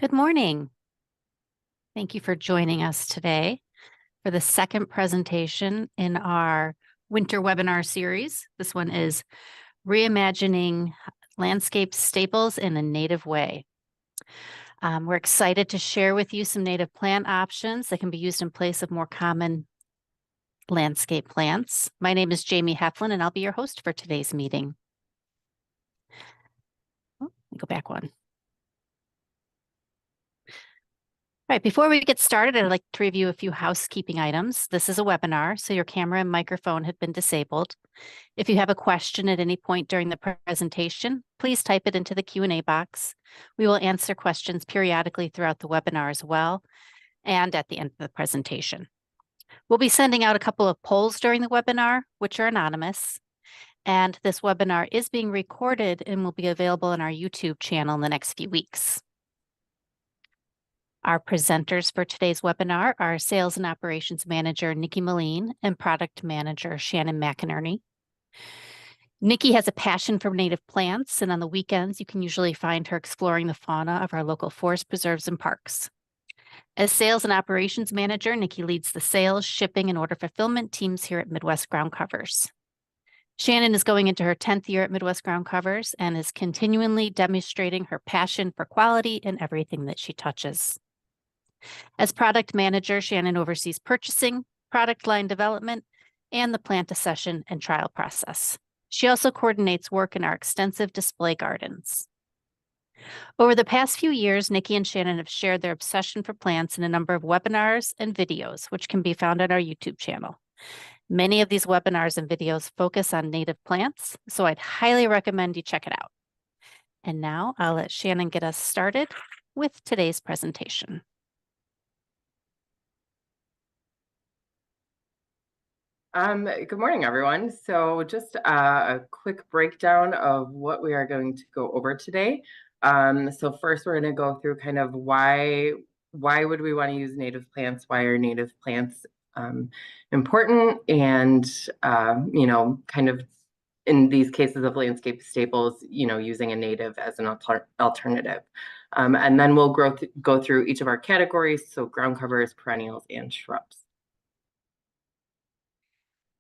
Good morning. Thank you for joining us today for the second presentation in our winter webinar series. This one is Reimagining Landscape Staples in a Native Way. We're excited to share with you some native plant options that can be used in place of more common landscape plants. My name is Jamie Heflin, and I'll be your host for today's meeting. Let me go back one. All right, before we get started, I'd like to review a few housekeeping items. This is a webinar, so your camera and microphone have been disabled. If you have a question at any point during the presentation, please type it into the Q&A box. We will answer questions periodically throughout the webinar as well, and at the end of the presentation. We'll be sending out a couple of polls during the webinar, which are anonymous. And this webinar is being recorded and will be available on our YouTube channel in the next few weeks. Our presenters for today's webinar are Sales and Operations Manager Nikki and Product Manager Shannon McInerney. Nikki has a passion for native plants, and on the weekends, you can usually find her exploring the fauna of our local forest preserves and parks. As Sales and Operations Manager, Nikki leads the sales, shipping, and order fulfillment teams here at Midwest Ground Covers. Shannon is going into her 10th year at Midwest Ground Covers and is continually demonstrating her passion for quality in everything that she touches. As product manager, Shannon oversees purchasing, product line development, and the plant accession and trial process. She also coordinates work in our extensive display gardens. Over the past few years, Nikki and Shannon have shared their obsession for plants in a number of webinars and videos, which can be found on our YouTube channel. Many of these webinars and videos focus on native plants, so I'd highly recommend you check it out. And now I'll let Shannon get us started with today's presentation. Good morning, everyone. So just a quick breakdown of what we are going to go over today. So first, we're going to go through kind of why would we want to use native plants? Why are native plants important? And, kind of in these cases of landscape staples, using a native as an alternative. And then we'll go through each of our categories, so ground covers, perennials, and shrubs.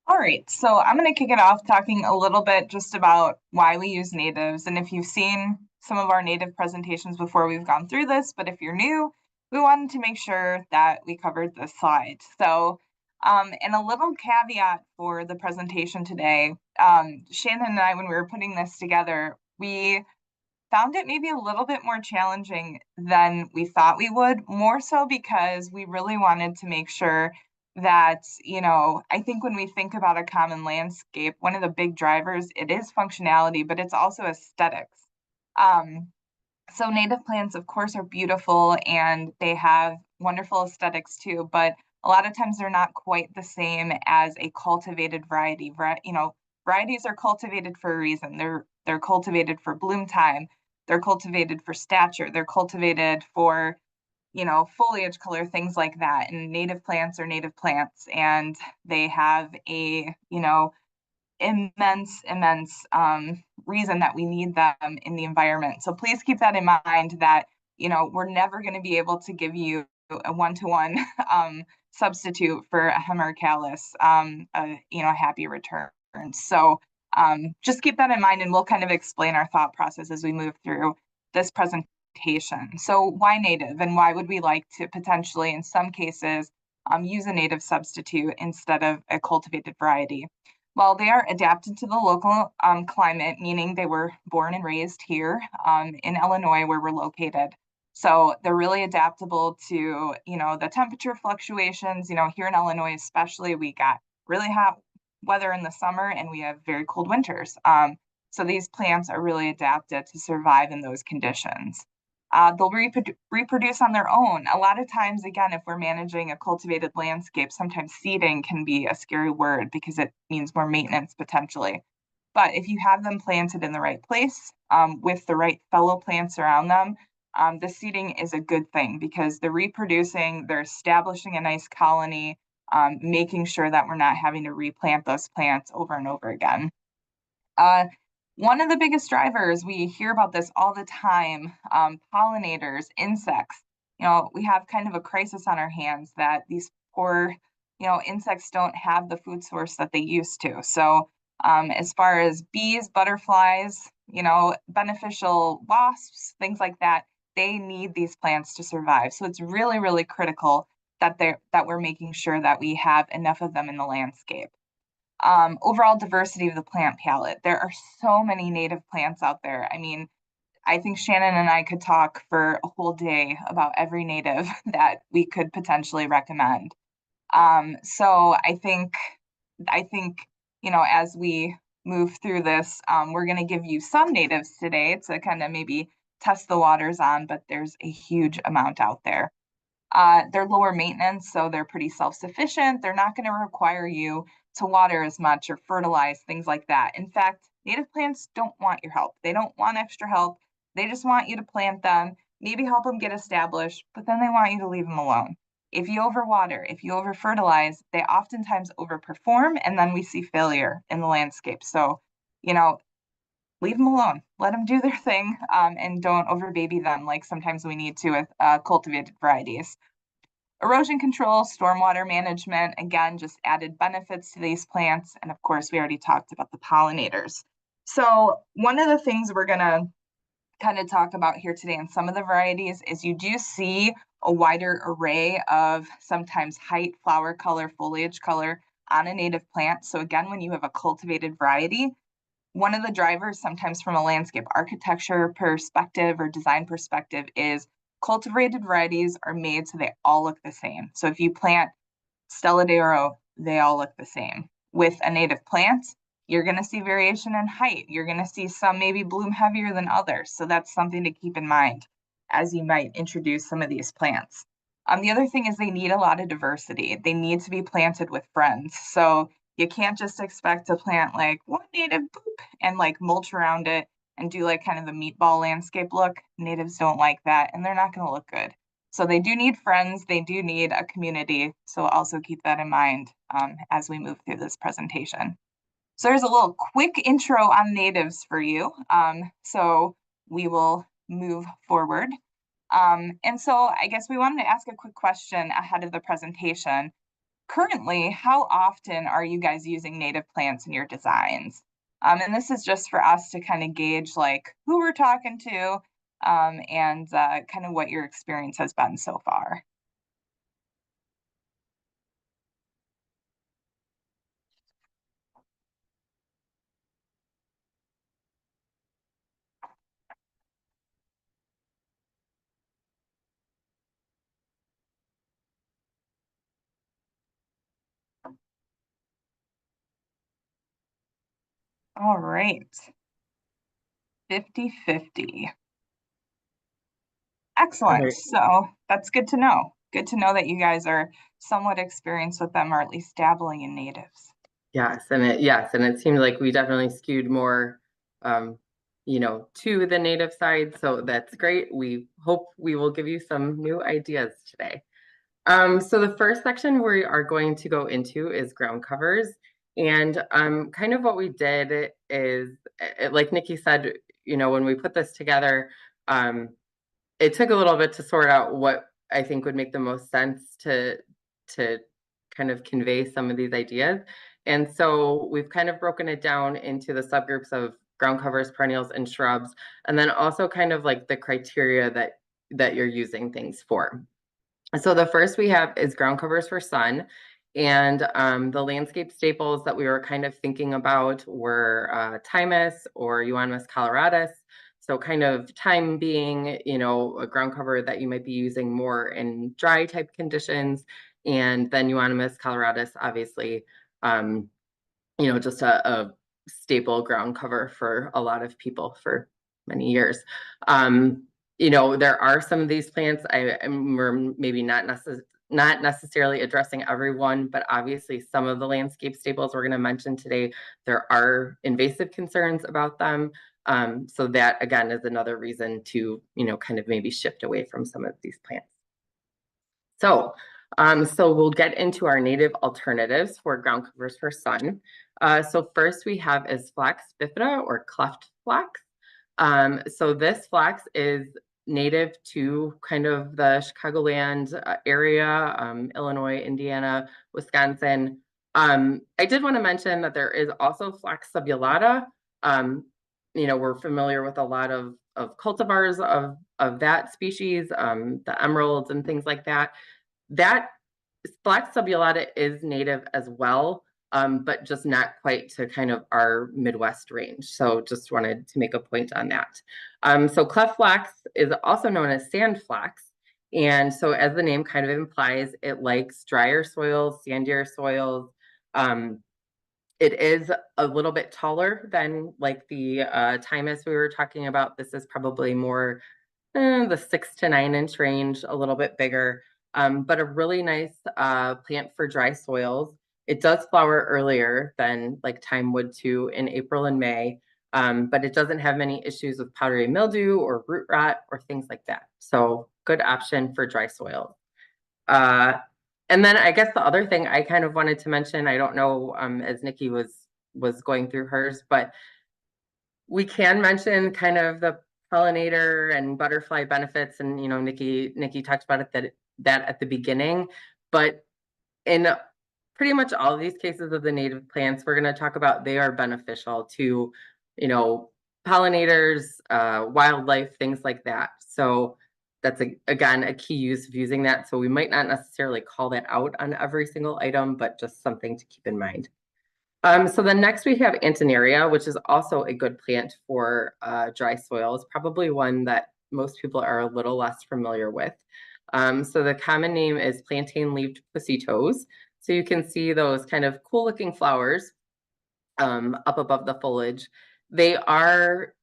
All right, so I'm going to kick it off talking a little bit just about why we use natives. And if you've seen some of our native presentations before, we've gone through this, but if you're new, we wanted to make sure that we covered this slide. So, and a little caveat for the presentation today, Shannon and I, when we were putting this together, we found it maybe a little bit more challenging than we thought we would, more so because we really wanted to make sure that, I think when we think about a common landscape, one of the big drivers, it is functionality, but it's also aesthetics. So native plants, of course, are beautiful and they have wonderful aesthetics too, but a lot of times they're not quite the same as a cultivated variety. Varieties are cultivated for a reason. They're cultivated for bloom time. They're cultivated for stature. They're cultivated for foliage color, things like that. And native plants are native plants, and they have a, immense reason that we need them in the environment. So please keep that in mind that, we're never going to be able to give you a one-to-one substitute for a hemerocallis, a happy return. So just keep that in mind, and we'll kind of explain our thought process as we move through this presentation. So why native, and why would we like to potentially, in some cases, use a native substitute instead of a cultivated variety? Well, they are adapted to the local climate, meaning they were born and raised here in Illinois, where we're located. So they're really adaptable to, the temperature fluctuations. Here in Illinois, especially, we got really hot weather in the summer and we have very cold winters. So these plants are really adapted to survive in those conditions. They'll reproduce on their own. A lot of times, again, if we're managing a cultivated landscape, sometimes seeding can be a scary word because it means more maintenance potentially. But if you have them planted in the right place with the right fellow plants around them, the seeding is a good thing because they're reproducing, they're establishing a nice colony, making sure that we're not having to replant those plants over and over again. One of the biggest drivers, we hear about this all the time, pollinators, insects. We have kind of a crisis on our hands that these poor, insects don't have the food source that they used to. So as far as bees, butterflies, beneficial wasps, things like that, they need these plants to survive. So it's really, really critical that we're making sure that we have enough of them in the landscape. Overall diversity of the plant palette. There are so many native plants out there. I mean, I think Shannon and I could talk for a whole day about every native that we could potentially recommend. So I think, as we move through this, we're going to give you some natives today to kind of maybe test the waters on, but there's a huge amount out there. They're lower maintenance, so they're pretty self-sufficient. They're not going to require you to water as much or fertilize, things like that. In fact, native plants don't want your help. They don't want extra help. They just want you to plant them, maybe help them get established, but then they want you to leave them alone. If you overwater, if you over-fertilize, they oftentimes overperform, and then we see failure in the landscape. So, leave them alone. Let them do their thing, and don't overbaby them like sometimes we need to with cultivated varieties. Erosion control, stormwater management, again, just added benefits to these plants. And of course, we already talked about the pollinators. So one of the things we're going to kind of talk about here today in some of the varieties is you do see a wider array of sometimes height, flower color, foliage color on a native plant. So again, when you have a cultivated variety, one of the drivers, sometimes from a landscape architecture perspective or design perspective, is cultivated varieties are made so they all look the same. So if you plant Stella de Oro, they all look the same. With a native plant, you're going to see variation in height. You're going to see some maybe bloom heavier than others. So that's something to keep in mind as you might introduce some of these plants. The other thing is they need a lot of diversity. They need to be planted with friends. So you can't just expect to plant like one native boop and like mulch around it and do like kind of a meatball landscape look. Natives don't like that, and they're not going to look good. So they do need friends. They do need a community. So also keep that in mind as we move through this presentation. So there's a little quick intro on natives for you. So we will move forward. And so I guess we wanted to ask a quick question ahead of the presentation. Currently, how often are you guys using native plants in your designs? And this is just for us to kind of gauge like who we're talking to and kind of what your experience has been so far. All right. 50-50. Excellent. Right. So that's good to know. Good to know that you guys are somewhat experienced with them or at least dabbling in natives. Yes, and it seemed like we definitely skewed more, to the native side. So that's great. We hope we will give you some new ideas today. So the first section we are going to go into is ground covers. And kind of what we did is, like Nikki said, when we put this together, it took a little bit to sort out what I think would make the most sense to kind of convey some of these ideas. And so we've kind of broken it down into the subgroups of ground covers, perennials, and shrubs, and then also kind of like the criteria that you're using things for. So the first we have is ground covers for sun. And the landscape staples that we were kind of thinking about were Thymus or Euonymus coloratus. So kind of thyme being, a ground cover that you might be using more in dry type conditions. And then Euonymus coloratus, obviously, just a staple ground cover for a lot of people for many years. There are some of these plants, we're maybe not necessarily addressing everyone, but obviously some of the landscape staples we're going to mention today, there are invasive concerns about them. So that again is another reason to, kind of maybe shift away from some of these plants. So we'll get into our native alternatives for ground covers for sun. So first we have is Flax bifida or cleft flax. So this flax is native to kind of the Chicagoland area, Illinois, Indiana, Wisconsin. I did want to mention that there is also flax subulata. We're familiar with a lot of cultivars of that species, the emeralds and things like that. That flax subulata is native as well, but just not quite to kind of our Midwest range. So just wanted to make a point on that. So cleft flax is also known as sand flax. And so as the name kind of implies, it likes drier soils, sandier soils. It is a little bit taller than like the thymus we were talking about. This is probably more the 6 to 9 inch range, a little bit bigger, but a really nice plant for dry soils. It does flower earlier than like thyme would too in April and May, but it doesn't have many issues with powdery mildew or root rot or things like that. So good option for dry soils. And then I guess the other thing I kind of wanted to mention, I don't know, as Nikki was going through hers, but we can mention kind of the pollinator and butterfly benefits, and Nikki talked about it that at the beginning, but in pretty much all of these cases of the native plants we're going to talk about, they are beneficial to pollinators, wildlife, things like that. So that's again a key use of using that. So we might not necessarily call that out on every single item, but just something to keep in mind. So then next we have Antineria, which is also a good plant for dry soils, probably one that most people are a little less familiar with. So the common name is plantain-leaved pussy toes. So you can see those kind of cool looking flowers up above the foliage. They are,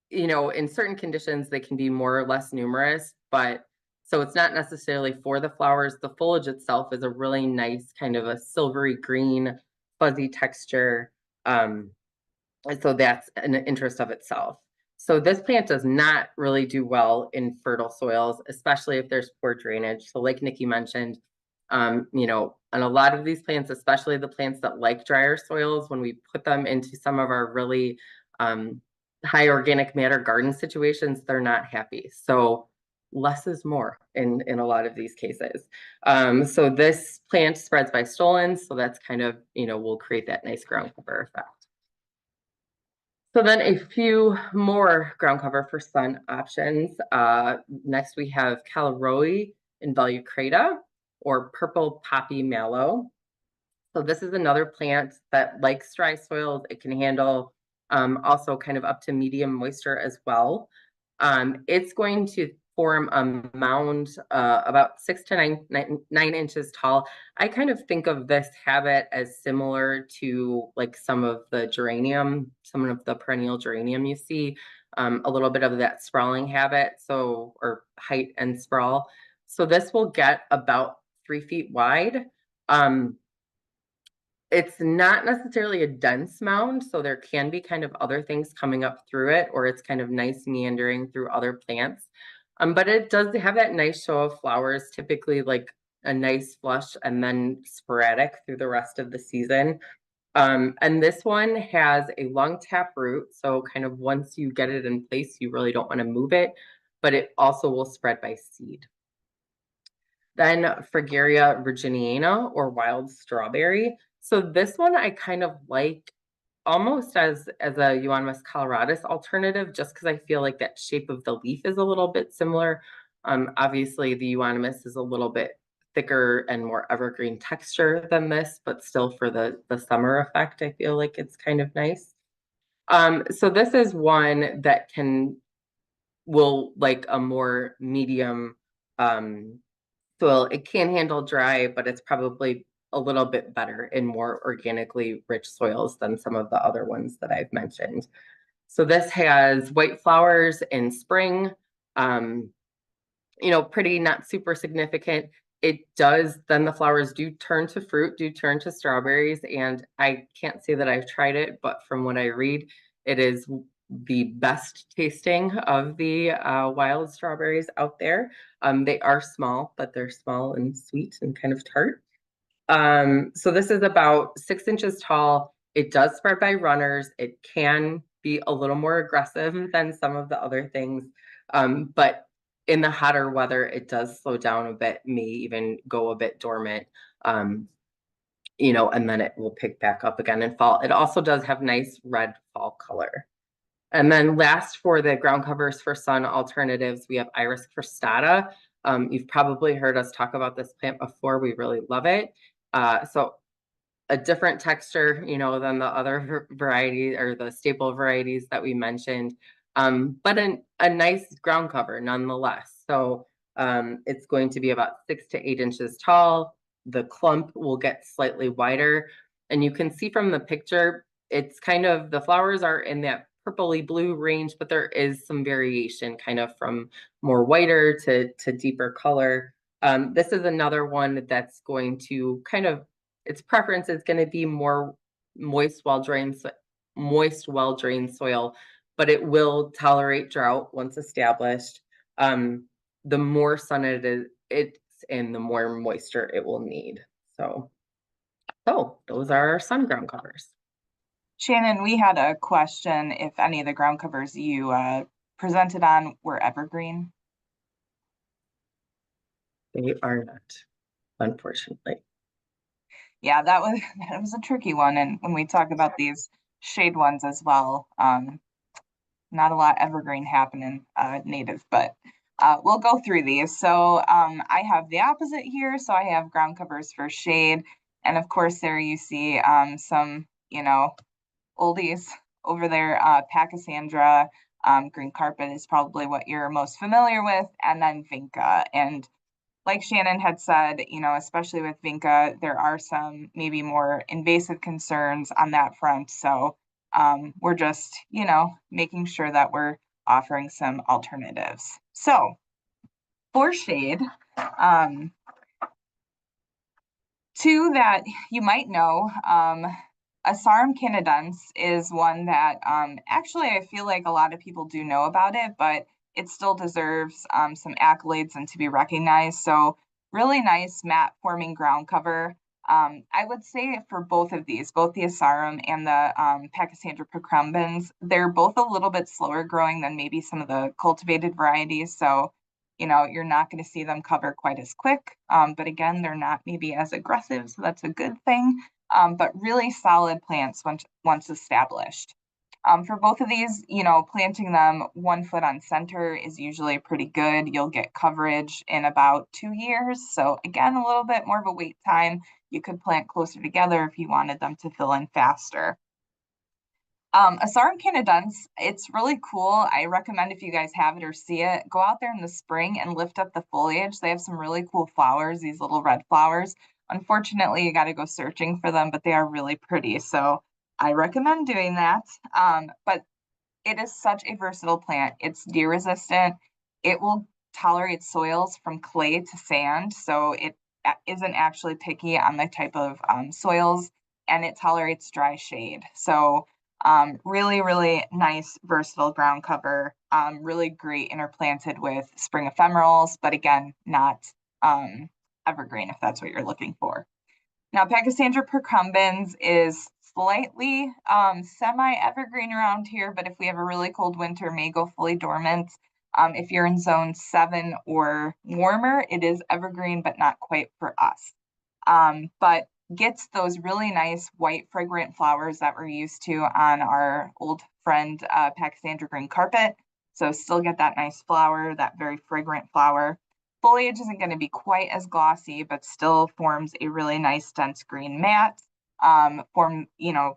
in certain conditions, they can be more or less numerous, but so it's not necessarily for the flowers. The foliage itself is a really nice kind of a silvery green, fuzzy texture. And so that's an interest of itself. So this plant does not really do well in fertile soils, especially if there's poor drainage. So like Nikki mentioned, and a lot of these plants, especially the plants that like drier soils, when we put them into some of our really high organic matter garden situations, they're not happy. So less is more in a lot of these cases. So this plant spreads by stolons. So that's kind of, will create that nice ground cover effect. So then a few more ground cover for sun options. Next we have Caliroi involucrata, or purple poppy mallow. So this is another plant that likes dry soils. It can handle also kind of up to medium moisture as well. It's going to form a mound about 6 to 9 inches tall. I kind of think of this habit as similar to like some of the perennial geranium you see, a little bit of that sprawling habit, or height and sprawl. So this will get about 3 feet wide. It's not necessarily a dense mound, so there can be kind of other things coming up through it, or it's kind of nice meandering through other plants. But it does have that nice show of flowers, typically like a nice flush and then sporadic through the rest of the season. And this one has a long tap root, so kind of once you get it in place, you really don't want to move it, but it also will spread by seed. Then Fragaria virginiana, or wild strawberry. So this one I kind of like almost as a Euonymus coloratus alternative, just because I feel like that shape of the leaf is a little bit similar. Obviously the Euonymus is a little bit thicker and more evergreen texture than this, but still for the summer effect, I feel like it's kind of nice. So this is one that will like a more medium soil. It can handle dry, but it's probably a little bit better in more organically rich soils than some of the other ones that I've mentioned. So this has white flowers in spring, pretty not super significant. It does, then the flowers do turn to fruit, do turn to strawberries. And I can't say that I've tried it, but from what I read, it is the best tasting of the wild strawberries out there. They are small, but they're small and sweet and kind of tart. So this is about 6 inches tall. It does spread by runners. It can be a little more aggressive than some of the other things. But in the hotter weather, it does slow down a bit, may even go a bit dormant. And then it will pick back up again in fall. It also does have nice red fall color. And then last, for the ground covers for sun alternatives, we have Iris cristata. You've probably heard us talk about this plant before. We really love it. So a different texture, than the other varieties or the staple varieties that we mentioned, but a nice ground cover nonetheless. So it's going to be about 6 to 8 inches tall. The clump will get slightly wider, and you can see from the picture, it's kind of, the flowers are in that purpley blue range, but there is some variation kind of from more whiter to deeper color. This is another one that's going to kind of, its preference is going to be more moist, well-drained soil, but it will tolerate drought once established. The more sun it's in, the more moisture it will need. So those are our sun ground covers. Shannon, we had a question if any of the ground covers you presented on were evergreen. They are not, unfortunately. Yeah, that was a tricky one. And when we talk about these shade ones as well, not a lot evergreen happening native, but we'll go through these. So I have the opposite here. So I have ground covers for shade. And of course, there you see some, oldies over there. Pachysandra, green carpet is probably what you're most familiar with. And then vinca. And like Shannon had said, especially with vinca, there are some maybe more invasive concerns on that front. So we're just, making sure that we're offering some alternatives. So for shade, two that you might know, Asarum canadense is one that actually I feel like a lot of people do know about it, but it still deserves some accolades and to be recognized. So really nice mat forming ground cover. I would say for both of these, both the Asarum and the Pachysandra procumbens, they're both a little bit slower growing than maybe some of the cultivated varieties. So, you're not going to see them cover quite as quick. But again, they're not maybe as aggressive. So that's a good thing. But really solid plants once established. For both of these, planting them 1 foot on center is usually pretty good. You'll get coverage in about 2 years. So again, a little bit more of a wait time. You could plant closer together if you wanted them to fill in faster. Asarum canadense, it's really cool. I recommend if you guys have it or see it, go out there in the spring and lift up the foliage. They have some really cool flowers, these little red flowers. Unfortunately, you got to go searching for them, but they are really pretty. So I recommend doing that. But it is such a versatile plant. It's deer resistant. It will tolerate soils from clay to sand. So it isn't actually picky on the type of soils, and it tolerates dry shade. So really, really nice, versatile ground cover. Really great interplanted with spring ephemerals, but again, not evergreen if that's what you're looking for. Now, Pachysandra procumbens is slightly semi-evergreen around here, but if we have a really cold winter, may go fully dormant. If you're in zone 7 or warmer, it is evergreen, but not quite for us. But gets those really nice white fragrant flowers that we're used to on our old friend Pachysandra green carpet. So still get that nice flower, that very fragrant flower. Foliage isn't going to be quite as glossy, but still forms a really nice dense green mat.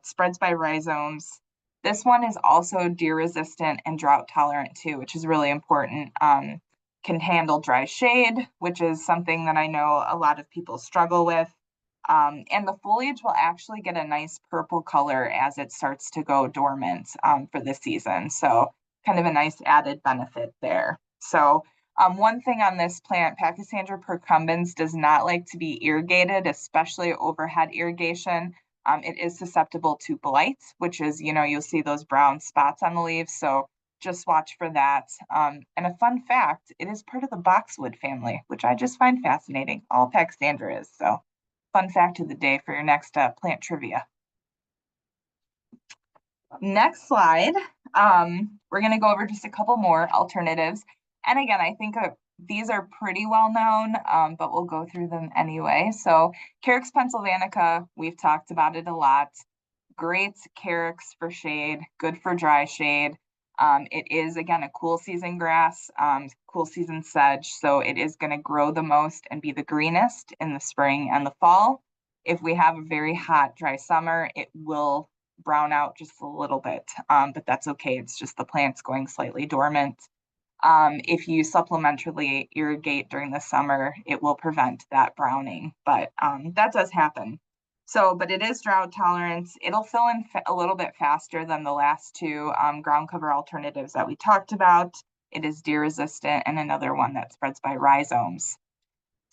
Spreads by rhizomes. This one is also deer resistant and drought tolerant too, which is really important. Can handle dry shade, which is something that I know a lot of people struggle with. And the foliage will actually get a nice purple color as it starts to go dormant for the season. So kind of a nice added benefit there. So one thing on this plant, Pachysandra procumbens does not like to be irrigated, especially overhead irrigation. It is susceptible to blight, which is, you'll see those brown spots on the leaves. So just watch for that. And a fun fact, it is part of the boxwood family, which I just find fascinating. All Pachysandra is. So fun fact of the day for your next plant trivia. Next slide, we're going to go over just a couple more alternatives. And again, I think these are pretty well known, but we'll go through them anyway. So Carex pennsylvanica, we've talked about it a lot. Great Carex for shade, good for dry shade. It is, again, a cool season grass, cool season sedge. So it is going to grow the most and be the greenest in the spring and the fall. If we have a very hot, dry summer, it will brown out just a little bit, but that's okay. It's just the plant's going slightly dormant. If you supplementarily irrigate during the summer, it will prevent that browning, but that does happen. So, but it is drought tolerant. It'll fill in a little bit faster than the last two ground cover alternatives that we talked about. It is deer resistant, and another one that spreads by rhizomes.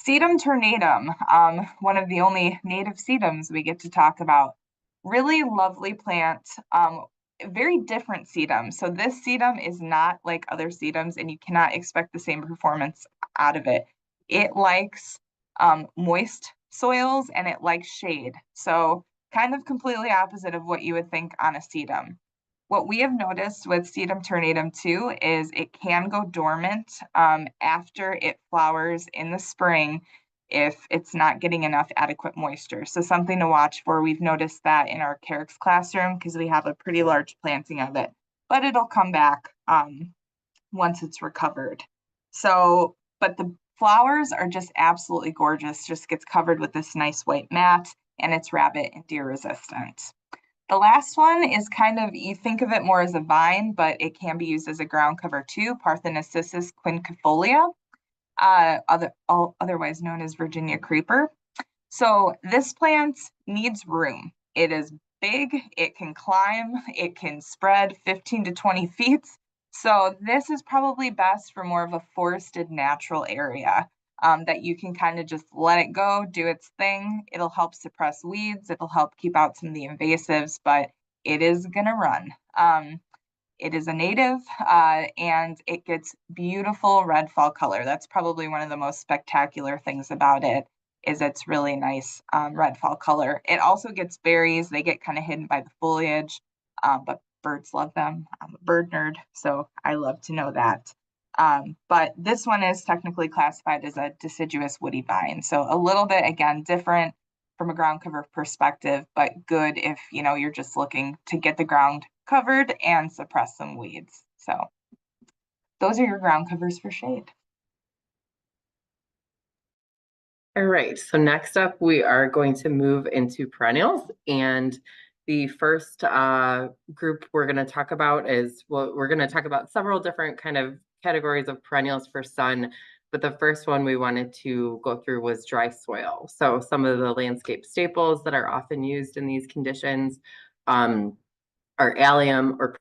Sedum tornatum, one of the only native sedums we get to talk about. Really lovely plant, very different sedum. So this sedum is not like other sedums, and you cannot expect the same performance out of it. It likes moist soils and it likes shade. So kind of completely opposite of what you would think on a sedum. What we have noticed with sedum tornatum too is it can go dormant after it flowers in the spring if it's not getting enough adequate moisture. So something to watch for. We've noticed that in our Carex classroom because we have a pretty large planting of it, but it'll come back once it's recovered. So, but the flowers are just absolutely gorgeous, just gets covered with this nice white mat, and it's rabbit and deer resistant. The last one is kind of, you think of it more as a vine, but it can be used as a ground cover too, Parthenocissus quinquefolia, otherwise known as Virginia creeper. So this plant needs room. It is big, it can climb, it can spread 15 to 20 feet. So this is probably best for more of a forested natural area that you can kind of just let it go, do its thing. It'll help suppress weeds. It'll help keep out some of the invasives, but it is going to run. It is a native and it gets beautiful red fall color. That's probably one of the most spectacular things about it is its really nice red fall color. It also gets berries. They get kind of hidden by the foliage, but birds love them. I'm a bird nerd, so I love to know that. But this one is technically classified as a deciduous woody vine. So a little bit, again, different from a ground cover perspective, but good if, you know, you're just looking to get the ground covered and suppress some weeds. So those are your ground covers for shade. All right, so next up, we are going to move into perennials. And the first group we're going to talk about is, well, we're going to talk about several different kind of categories of perennials for sun. But the first one we wanted to go through was dry soil. So some of the landscape staples that are often used in these conditions are allium or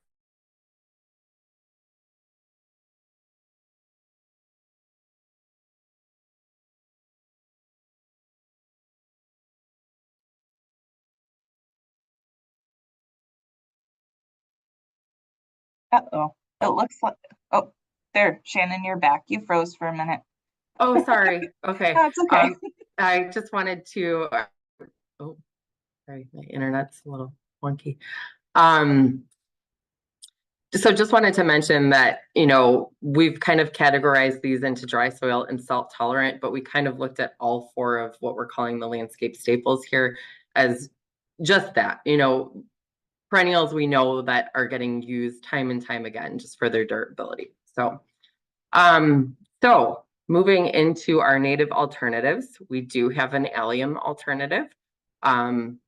Uh-oh, it looks like, oh, there, Shannon, you're back. You froze for a minute. Oh, sorry. Okay. That's okay. I just wanted to, oh, sorry, my internet's a little wonky. So just wanted to mention that, you know, we've kind of categorized these into dry soil and salt tolerant, but we kind of looked at all four of what we're calling the landscape staples here as just that, you know, perennials we know that are getting used time and time again, just for their durability. So, so moving into our native alternatives, we do have an allium alternative. Am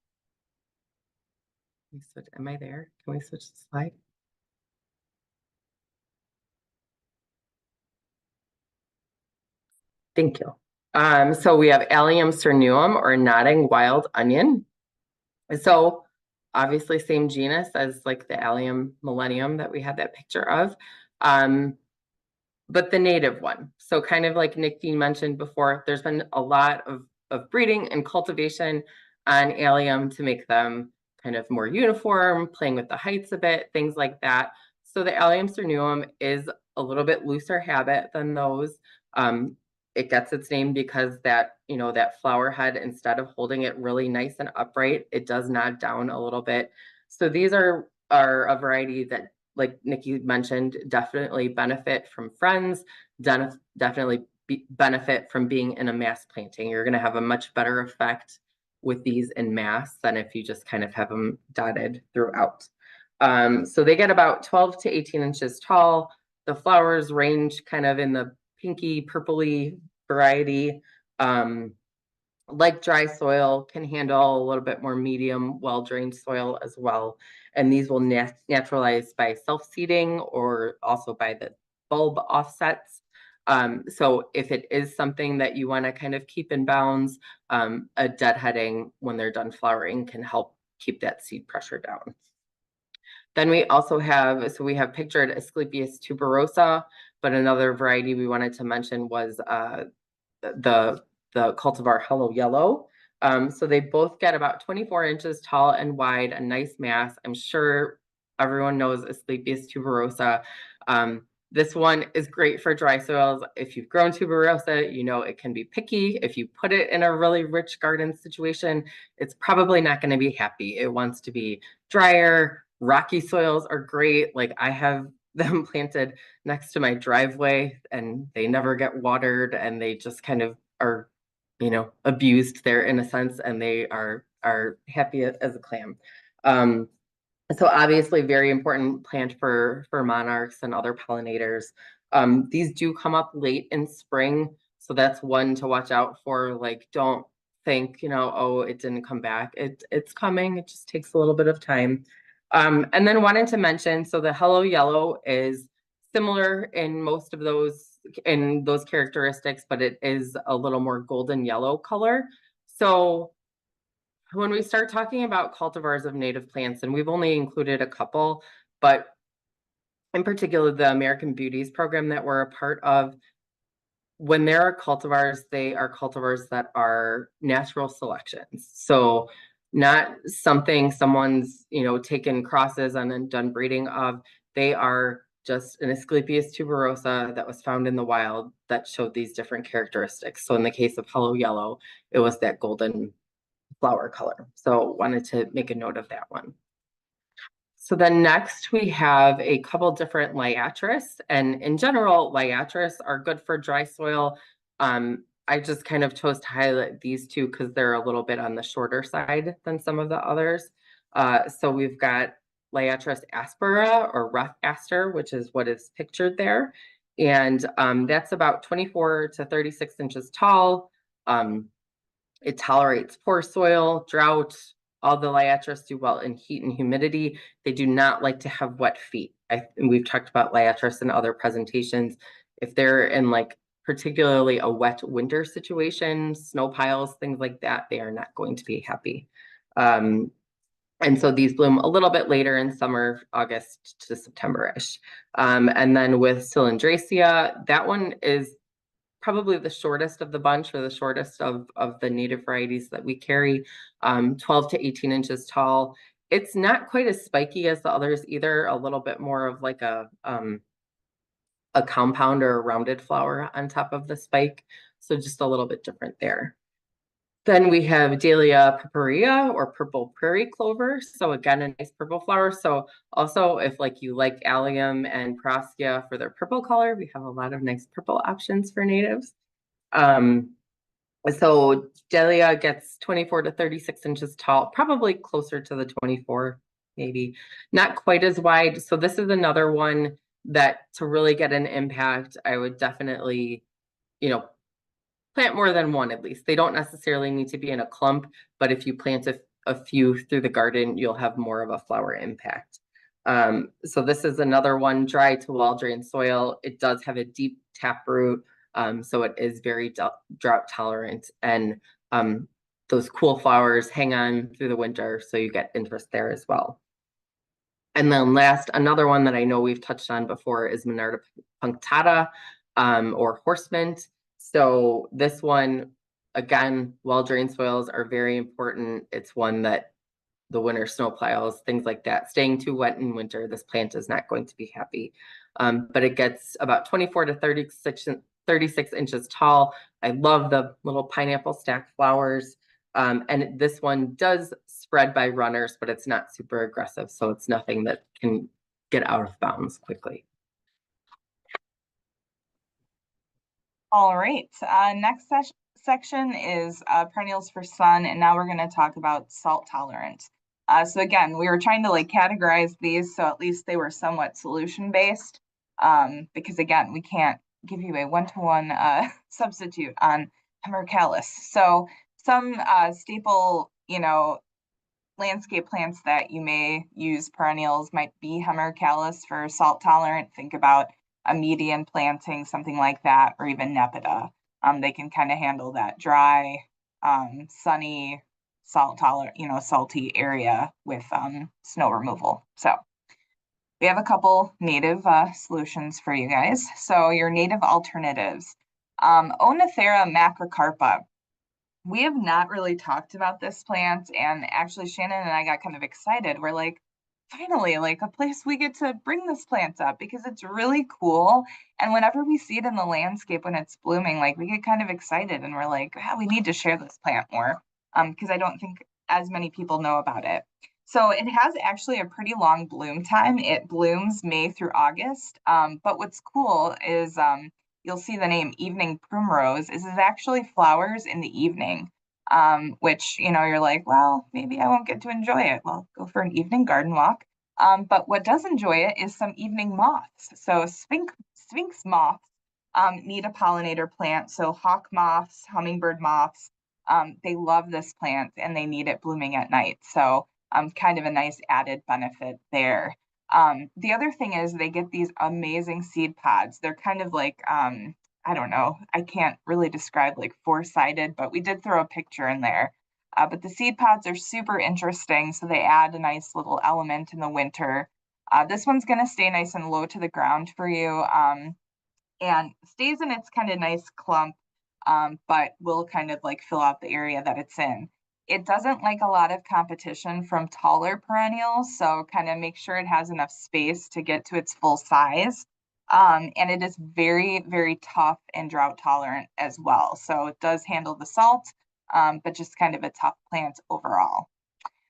I there? Can we switch the slide? Thank you. So we have Allium cernuum or nodding wild onion. So obviously same genus as like the Allium millennium that we had that picture of, but the native one. So kind of like Nikki mentioned before, there's been a lot of breeding and cultivation on Allium to make them kind of more uniform, playing with the heights a bit, things like that. So the Allium cernuum is a little bit looser habit than those. It gets its name because that, you know, that flower head, instead of holding it really nice and upright, it does nod down a little bit. So these are are a variety that, like Nikki mentioned, definitely benefit from friends, definitely benefit from being in a mass planting. You're going to have a much better effect with these in mass than if you just kind of have them dotted throughout. So they get about 12 to 18 inches tall. The flowers range kind of in the pinky, purpley variety. Like dry soil, can handle a little bit more medium, well-drained soil as well. And these will naturalize by self-seeding or also by the bulb offsets. So if it is something that you want to kind of keep in bounds, a deadheading when they're done flowering can help keep that seed pressure down. Then we also have, so we have pictured Asclepias tuberosa, but another variety we wanted to mention was the cultivar Hello Yellow. So they both get about 24 inches tall and wide, a nice mass. I'm sure everyone knows Asclepias tuberosa. This one is great for dry soils. If you've grown tuberosa, you know it can be picky. If you put it in a really rich garden situation, it's probably not going to be happy. It wants to be drier. Rocky soils are great. Like I have them planted next to my driveway and they never get watered and they just kind of are, you know, abused there in a sense, and they are happy as a clam. So obviously very important plant for monarchs and other pollinators. These do come up late in spring, so that's one to watch out for. Like, don't think, you know, oh, it didn't come back. It's coming. It just takes a little bit of time. And then wanted to mention, so the Hello Yellow is similar in most of those characteristics, but it is a little more golden yellow color. So when we start talking about cultivars of native plants, and we've only included a couple, but in particular, the American Beauties program that we're a part of, when there are cultivars, they are cultivars that are natural selections. So not something someone's, you know, taken crosses and then done breeding of. They are just an Asclepias tuberosa that was found in the wild that showed these different characteristics. So in the case of Hello Yellow, it was that golden flower color. So wanted to make a note of that one. So then next we have a couple different liatris, and in general, liatris are good for dry soil. I just kind of chose to highlight these two because they're a little bit on the shorter side than some of the others. So we've got Liatris aspera or rough aster, which is what is pictured there. And that's about 24 to 36 inches tall. It tolerates poor soil, drought. All the liatris do well in heat and humidity. They do not like to have wet feet. And we've talked about liatris in other presentations. If they're in like particularly a wet winter situation, snow piles, things like that, they are not going to be happy. And so these bloom a little bit later in summer, August to September-ish. And then with Cylindracea, that one is probably the shortest of the bunch, or the shortest of the native varieties that we carry, 12 to 18 inches tall. It's not quite as spiky as the others either, a little bit more of like a compound or a rounded flower on top of the spike. So just a little bit different there. Then we have Dahlia purpurea or purple prairie clover. So again, a nice purple flower. So also if like you like allium and proscia for their purple color, we have a lot of nice purple options for natives. So Dahlia gets 24 to 36 inches tall, probably closer to the 24, maybe not quite as wide. So this is another one that to really get an impact, I would definitely, you know, plant more than one at least. They don't necessarily need to be in a clump, but if you plant a few through the garden, you'll have more of a flower impact. So this is another one, dry to well-drained soil. It does have a deep taproot, so it is very drought tolerant, and those cool flowers hang on through the winter, so you get interest there as well. And then last, another one that I know we've touched on before is Monarda punctata, or horse mint. So this one, again, well-drained soils are very important. It's one that the winter snow piles, things like that, staying too wet in winter, this plant is not going to be happy. But it gets about 24 to 36 inches tall. I love the little pineapple stack flowers. And this one does spread by runners, but it's not super aggressive. So it's nothing that can get out of bounds quickly. All right, next section is perennials for sun, and now we're going to talk about salt tolerant. So again, we were trying to like categorize these so at least they were somewhat solution based, because again, we can't give you a one-to-one substitute on hemerocallis. So some staple, landscape plants that you may use perennials might be hemerocallis for salt tolerant. Think about a median planting, something like that, or even nepeta. They can kind of handle that dry, sunny, salt tolerant, salty area with snow removal. So we have a couple native solutions for you guys. So your native alternatives, Oenothera macrocarpa. We have not really talked about this plant, and actually Shannon and I got kind of excited. We're like, finally, like a place we get to bring this plant up because it's really cool. And whenever we see it in the landscape when it's blooming, like we get kind of excited and we're like, yeah, we need to share this plant more, because I don't think as many people know about it. So it has actually a pretty long bloom time. It blooms May through August. But what's cool is you'll see the name evening primrose is actually flowers in the evening, which, you're like, well, maybe I won't get to enjoy it. Well, go for an evening garden walk. But what does enjoy it is some evening moths. So sphinx moths need a pollinator plant. So hawk moths, hummingbird moths, they love this plant and they need it blooming at night. So kind of a nice added benefit there. The other thing is they get these amazing seed pods. They're kind of like, I don't know, I can't really describe like four-sided, but we did throw a picture in there. But the seed pods are super interesting. So they add a nice little element in the winter. This one's going to stay nice and low to the ground for you, and stays in its kind of nice clump, but will kind of like fill out the area that it's in. It doesn't like a lot of competition from taller perennials, so kind of make sure it has enough space to get to its full size. And it is very, very tough and drought tolerant as well. So it does handle the salt, but just kind of a tough plant overall.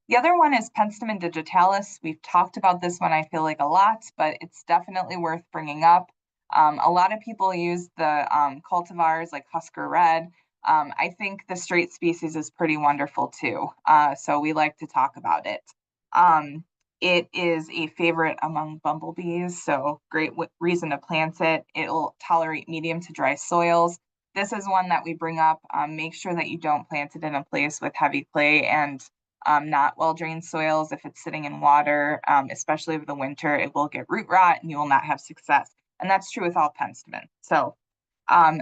The other one is Penstemon digitalis. We've talked about this one, I feel like, a lot, but it's definitely worth bringing up. A lot of people use the cultivars like Husker Red. I think the straight species is pretty wonderful too. So we like to talk about it. It is a favorite among bumblebees, so great reason to plant it. It'll tolerate medium to dry soils. This is one that we bring up. Make sure that you don't plant it in a place with heavy clay and not well-drained soils. If it's sitting in water, especially over the winter, it will get root rot and you will not have success. And that's true with all penstemon. So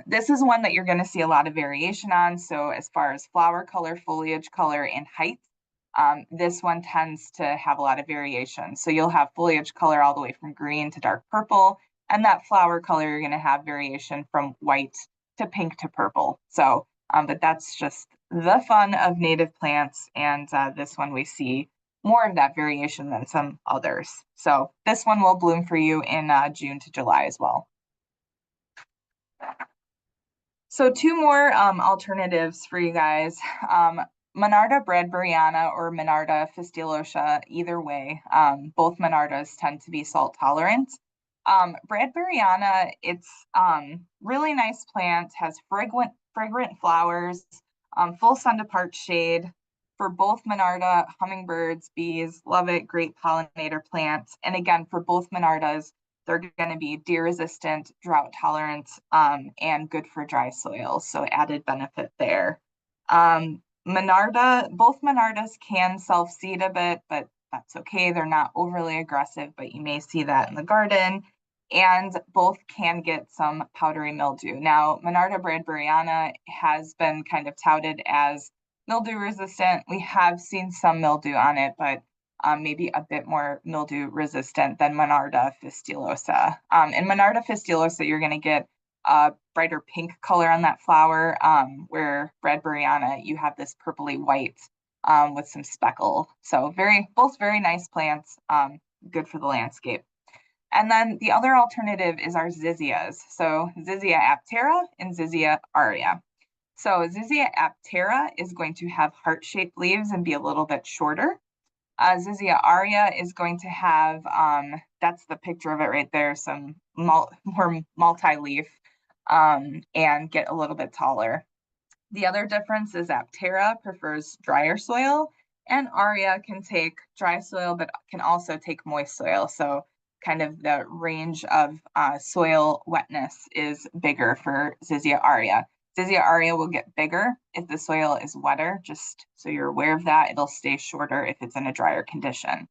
this is one that you're going to see a lot of variation on. So as far as flower color, foliage color, and height, this one tends to have a lot of variation. So you'll have foliage color all the way from green to dark purple, and that flower color, you're going to have variation from white to pink to purple. So, but that's just the fun of native plants. And this one we see more of that variation than some others. So this one will bloom for you in June to July as well. So two more alternatives for you guys. Monarda bradburyiana or Monarda fistulosa, either way, both Monardas tend to be salt tolerant. Bradburyiana, it's really nice plant, has fragrant flowers, full sun to part shade. For both Monarda, hummingbirds, bees, love it, great pollinator plant. And again, for both Monardas, they're going to be deer resistant, drought tolerant, and good for dry soils. So added benefit there. Both Monardas can self-seed a bit, but that's okay. They're not overly aggressive, but you may see that in the garden. And both can get some powdery mildew. Now, Monarda bradburyiana has been kind of touted as mildew resistant. We have seen some mildew on it, but maybe a bit more mildew resistant than Monarda fistulosa. In Monarda fistulosa, you're going to get a brighter pink color on that flower, where bradburyiana, you have this purpley white with some speckle. So both very nice plants, good for the landscape. And then the other alternative is our zizias. So Zizia aptera and Zizia aurea. So Zizia aptera is going to have heart-shaped leaves and be a little bit shorter. Zizia aria is going to have, that's the picture of it right there, some more multi-leaf and get a little bit taller. The other difference is aptera prefers drier soil, and aria can take dry soil, but can also take moist soil. So kind of the range of soil wetness is bigger for Zizia aria. Zizia aria will get bigger if the soil is wetter, just so you're aware of that. It'll stay shorter if it's in a drier condition.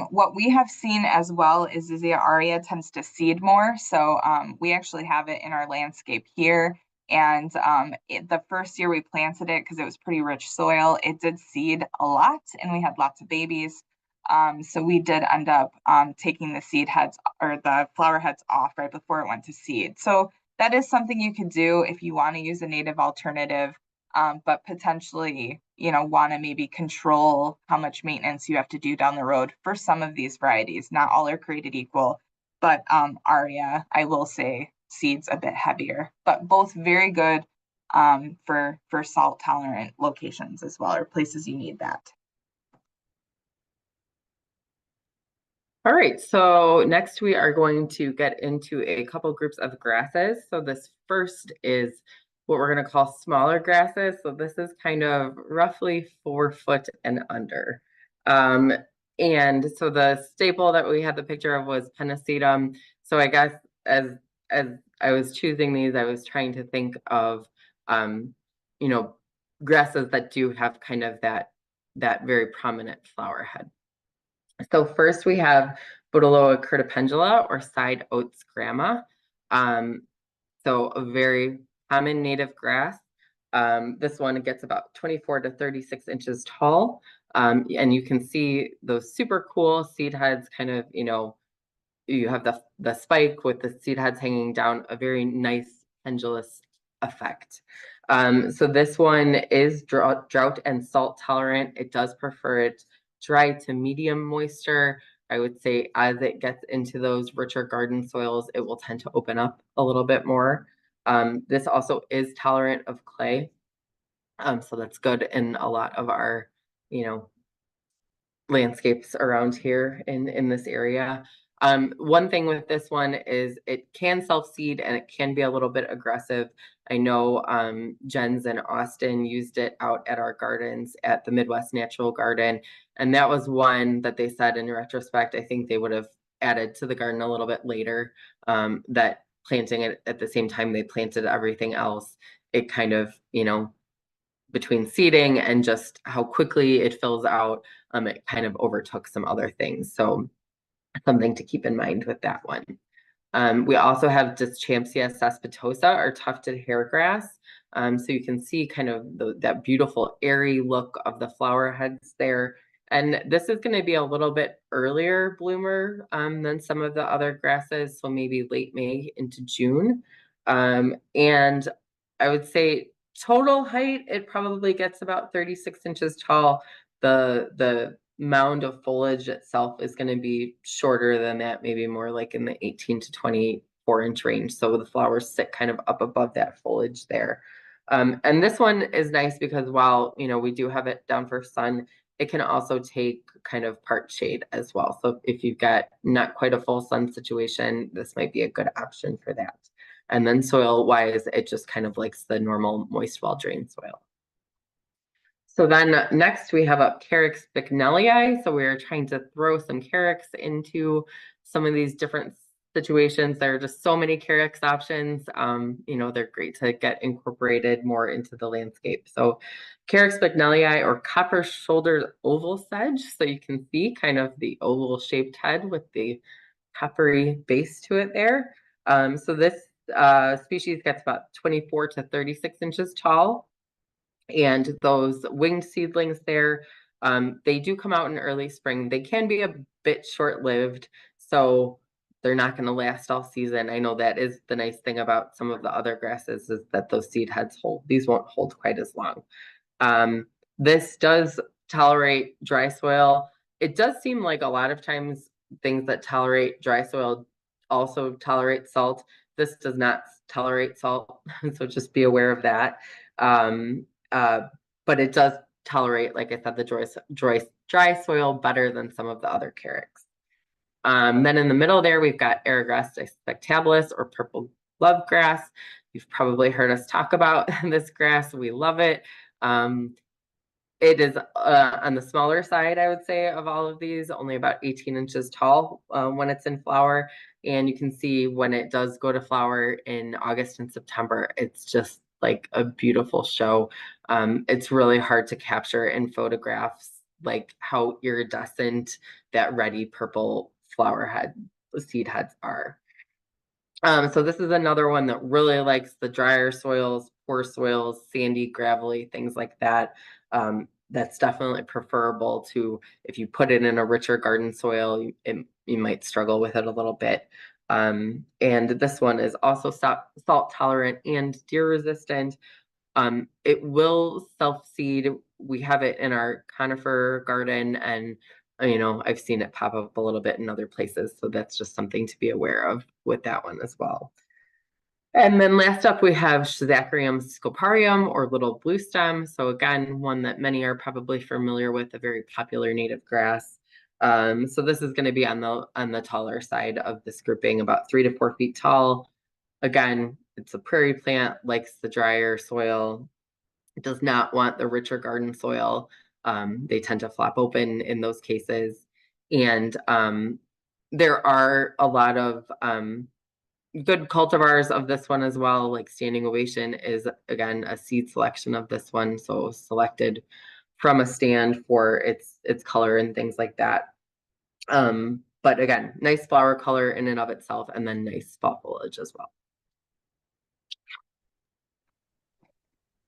What we have seen as well is Zizia aria tends to seed more. So we actually have it in our landscape here. And the first year we planted it, because it was pretty rich soil, it did seed a lot and we had lots of babies. So we did end up taking the seed heads or the flower heads off right before it went to seed. So that is something you could do if you want to use a native alternative, but potentially, want to maybe control how much maintenance you have to do down the road for some of these varieties. Not all are created equal, but aria, I will say, seeds a bit heavier, but both very good for salt tolerant locations as well, or places you need that. All right, so next we are going to get into a couple groups of grasses. So this first is what we're going to call smaller grasses. So this is kind of roughly 4 foot and under. And so the staple that we had the picture of was pennisetum. So I guess as I was choosing these, I was trying to think of, grasses that do have kind of that very prominent flower head. So first we have Butaloa curtipendula or side oats grama. So a very common native grass. This one gets about 24 to 36 inches tall. And you can see those super cool seed heads kind of, you have the spike with the seed heads hanging down, a very nice pendulous effect. So this one is drought and salt tolerant. It does prefer it dry to medium moisture. I would say as it gets into those richer garden soils, it will tend to open up a little bit more. This also is tolerant of clay. So that's good in a lot of our, landscapes around here in this area. One thing with this one is it can self-seed and it can be a little bit aggressive. I know Jens and Austin used it out at our gardens at the Midwest Natural Garden. And that was one that they said in retrospect, I think they would have added to the garden a little bit later, that planting it at the same time they planted everything else, it kind of, between seeding and just how quickly it fills out, it kind of overtook some other things. So something to keep in mind with that one. We also have Dischampsia cespitosa or tufted hairgrass. So you can see kind of that beautiful airy look of the flower heads there. And this is going to be a little bit earlier bloomer than some of the other grasses. So maybe late May into June. And I would say total height, it probably gets about 36 inches tall. The mound of foliage itself is going to be shorter than that, maybe more like in the 18 to 24 inch range. So the flowers sit kind of up above that foliage there. And this one is nice because while, we do have it down for sun, it can also take kind of part shade as well. So if you've got not quite a full sun situation, this might be a good option for that. And then soil wise, it just kind of likes the normal moist, well-drained soil. So then next we have up Carex bicknellii. So we're trying to throw some Carex into some of these different situations. There are just so many Carex options. They're great to get incorporated more into the landscape. So Carex bicknellii or copper-shouldered oval sedge. So you can see kind of the oval shaped head with the coppery base to it there. So this species gets about 24 to 36 inches tall. And those winged seedlings there, they do come out in early spring. They can be a bit short-lived, so they're not going to last all season. I know that is the nice thing about some of the other grasses is that those seed heads hold. These won't hold quite as long. This does tolerate dry soil. It does seem like a lot of times things that tolerate dry soil also tolerate salt. this does not tolerate salt, so just be aware of that. But it does tolerate, like I said, the dry soil better than some of the other carrots. Then in the middle there, we've got Aragrass spectabilis, or purple glove grass. You've probably heard us talk about this grass. We love it. It is on the smaller side, I would say, of all of these, only about 18 inches tall when it's in flower. And you can see when it does go to flower in August and September, it's just like a beautiful show. It's really hard to capture in photographs, like how iridescent that reddy purple seed heads are. So this is another one that really likes the drier soils, poor soils, sandy, gravelly, things like that. That's definitely preferable to if you put it in a richer garden soil, you might struggle with it a little bit. And this one is also salt tolerant and deer resistant. It will self-seed. We have it in our conifer garden, and I've seen it pop up a little bit in other places. So that's just something to be aware of with that one as well. And then last up, we have Schizacharium scoparium, or little blue stem. So again, one that many are probably familiar with, a very popular native grass. So this is going to be on the taller side of this grouping, about 3 to 4 feet tall. Again, it's a prairie plant, likes the drier soil. It does not want the richer garden soil. They tend to flop open in those cases. And there are a lot of good cultivars of this one as well. Like Standing Ovation is, again, a seed selection of this one. So selected from a stand for its color and things like that. But again, nice flower color in and of itself, and then nice fall foliage as well.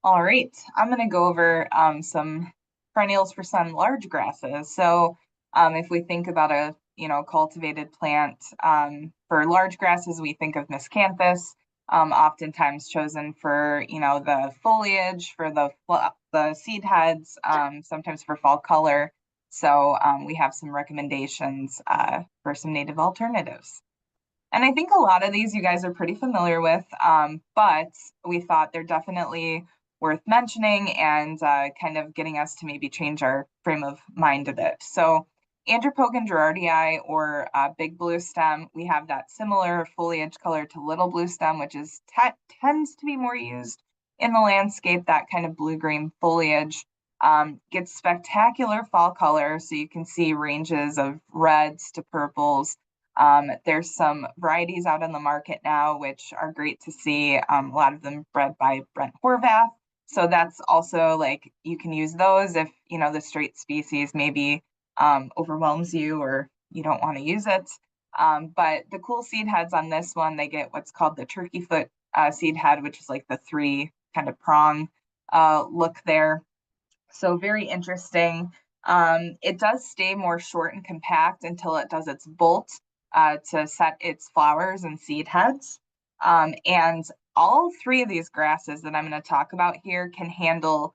All right, I'm going to go over some perennials for some large grasses. So if we think about a cultivated plant for large grasses, we think of miscanthus, oftentimes chosen for the foliage, for the seed heads, sometimes for fall color. So we have some recommendations for some native alternatives. And I think a lot of these you guys are pretty familiar with, but we thought they're definitely worth mentioning and kind of getting us to maybe change our frame of mind a bit. So Andropogon gerardii, or big blue stem, we have that similar foliage color to little blue stem, which is tends to be more used in the landscape. That kind of blue-green foliage gets spectacular fall color, so you can see ranges of reds to purples. There's some varieties out on the market now, which are great to see. A lot of them bred by Brent Horvath. So that's also like, you can use those if, the straight species maybe overwhelms you or you don't want to use it. But the cool seed heads on this one, they get what's called the turkey foot seed head, which is like the 3 kind of prong look there. So very interesting. It does stay more short and compact until it does its bolt to set its flowers and seed heads. And all 3 of these grasses that I'm going to talk about here can handle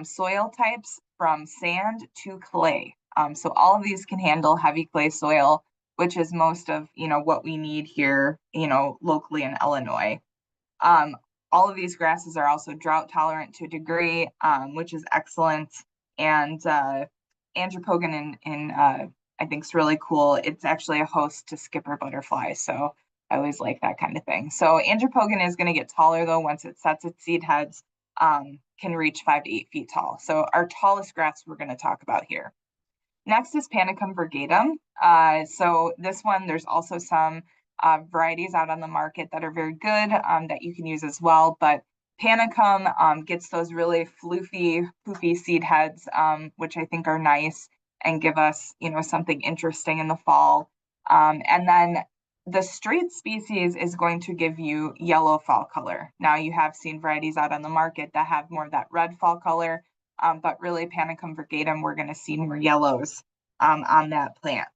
soil types from sand to clay. So all of these can handle heavy clay soil, which is most of what we need here, locally in Illinois. All of these grasses are also drought tolerant to a degree, which is excellent. And Andropogon I think is really cool. It's actually a host to skipper butterflies, so I always like that kind of thing. So Andropogon is going to get taller though once it sets its seed heads, can reach 5 to 8 feet tall. So our tallest grass we're going to talk about here. Next is Panicum virgatum. So this one, there's also some varieties out on the market that are very good that you can use as well. But Panicum gets those really floofy, poofy seed heads, which I think are nice and give us, something interesting in the fall. And then the straight species is going to give you yellow fall color. Now you have seen varieties out on the market that have more of that red fall color, but really Panicum virgatum, we're going to see more yellows on that plant.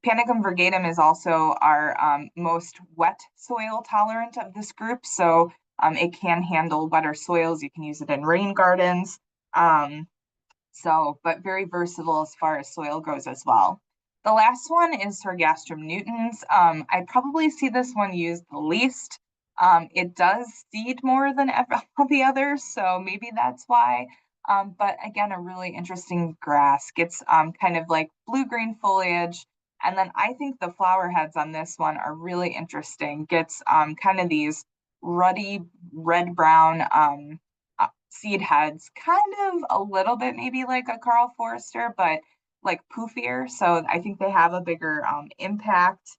Panicum virgatum is also our most wet soil tolerant of this group. So it can handle wetter soils. You can use it in rain gardens. But very versatile as far as soil goes as well. The last one is Sargastrum nutans. I probably see this one used the least. It does seed more than all the others, so maybe that's why. But again, a really interesting grass. Gets kind of like blue-green foliage. And then I think the flower heads on this one are really interesting. Gets kind of these ruddy red-brown seed heads, kind of a little bit maybe like a Carl Forester, but like poofier. So I think they have a bigger impact.